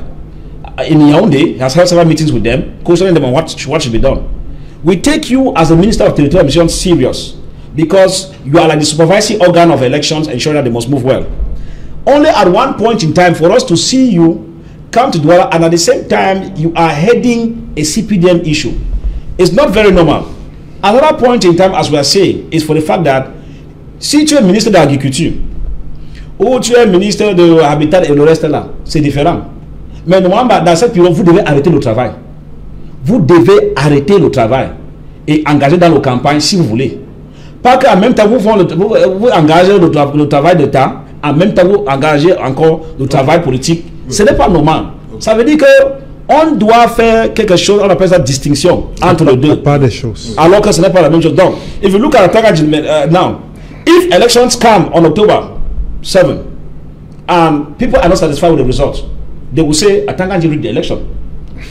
in Yaoundé, he has held several meetings with them, questioning them on what should be done. We take you as a Minister of Territorial Administration serious because you are like the supervisory organ of elections, ensuring that they must move well. Only at one point in time for us to see you come to Douala and at the same time you are heading a CPDM issue. It's not very normal. Another point in time, as we are saying, is for the fact that si tu es ministre de l'Agriculture ou tu es ministre de l'Habitat et le reste là, c'est différent. Mais normalement, dans cette période, vous devez arrêter le travail. Vous devez arrêter le travail et engager dans nos campagnes si vous voulez. Pas qu'en même temps, vous engagez le travail d'État, en même temps, vous engagez encore le travail politique. Ce n'est pas normal. Ça veut dire que on doit faire quelque chose, on appelle ça distinction entre les deux. Pas des choses. Alors que ce n'est pas la même chose. Donc, if you look at Atanga now, if elections come on October 7 and people are not satisfied with the results, they will say Atanga-Ndji rig the election.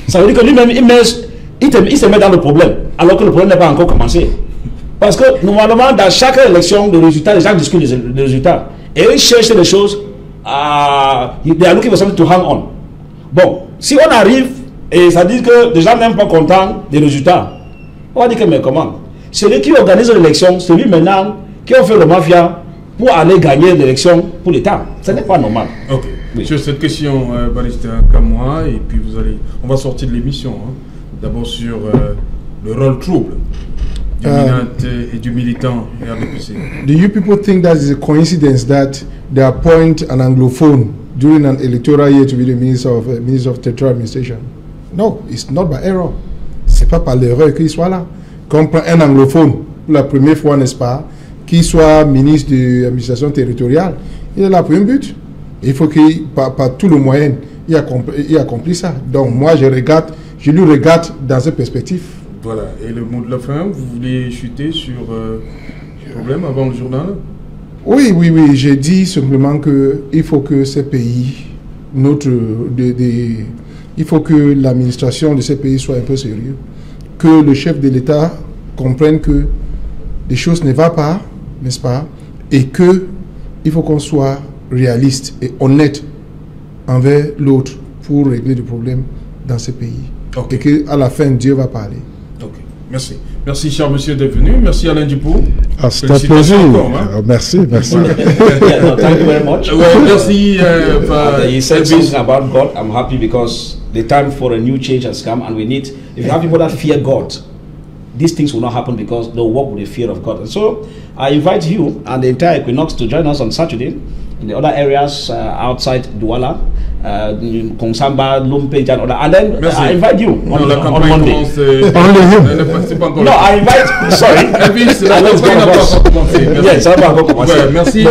Ça veut dire que lui-même, il se met dans le problème, alors que le problème n'est pas encore commencé. Parce que normalement, dans chaque élection, les résultats, les gens discutent des résultats. Et ils cherchent des choses, they are looking for something to hang on. Bon, si on arrive, et ça dit que les gens n'aiment pas contents des résultats, on va dire que mais comment? celui qui organise l'élection, celui maintenant qui a fait le mafia pour aller gagner l'élection pour l'État. Ce n'est pas normal. Ok. Oui. Sur cette question, Barrister Kamwa, et puis on va sortir de l'émission. Hein. D'abord sur le rôle trouble du militant et du militant RDPC. Do you people think that is a coincidence that they appoint an Anglophone during an electoral year to be the Minister of Territorial Administration? No, it's not by error. C'est pas par l'erreur qu'il soit là. Qu'on prend un anglophone pour la première fois, n'est-ce pas, qu'il soit ministre de l'administration territoriale, il est là pour un but. Il faut qu'il, par tout le moyen, il accomplit ça. Donc moi, je lui regarde dans cette perspective. Voilà. Et le mot de la fin, vous voulez chuter sur le problème avant le journal? Oui. J'ai dit simplement qu'il faut que ces pays, il faut que l'administration de ces pays soit un peu sérieux. Que le chef de l'État comprenne que les choses ne vont pas, n'est-ce pas? Et qu'il faut qu'on soit réaliste et honnête envers l'autre pour régler le problème dans ces pays. Okay. Et qu'à la fin, Dieu va parler. Ok, merci. Merci, cher monsieur, d'être venu. Merci, Alain Dupont. C'est un plaisir. Merci. Thank you very much. Merci. You said something about God. I'm happy because the time for a new change has come, and we need, if you have people that fear God, these things will not happen because they'll walk with the fear of God. And so I invite you and the entire Equinox to join us on Saturday in the other areas outside Douala, Kongsamba, Lumpage, and other. And then I invite you on Monday. No, I invite. Sorry. Merci,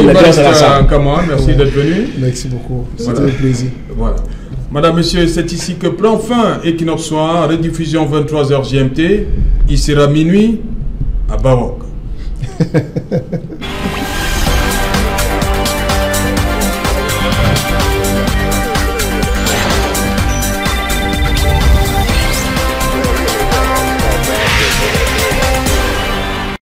Kamwa, merci d'être venu. Merci beaucoup. C'était un plaisir. Voilà. Madame, Monsieur, c'est ici que prend fin Equinox Soir, rediffusion 23h GMT. Il sera minuit à Bawok.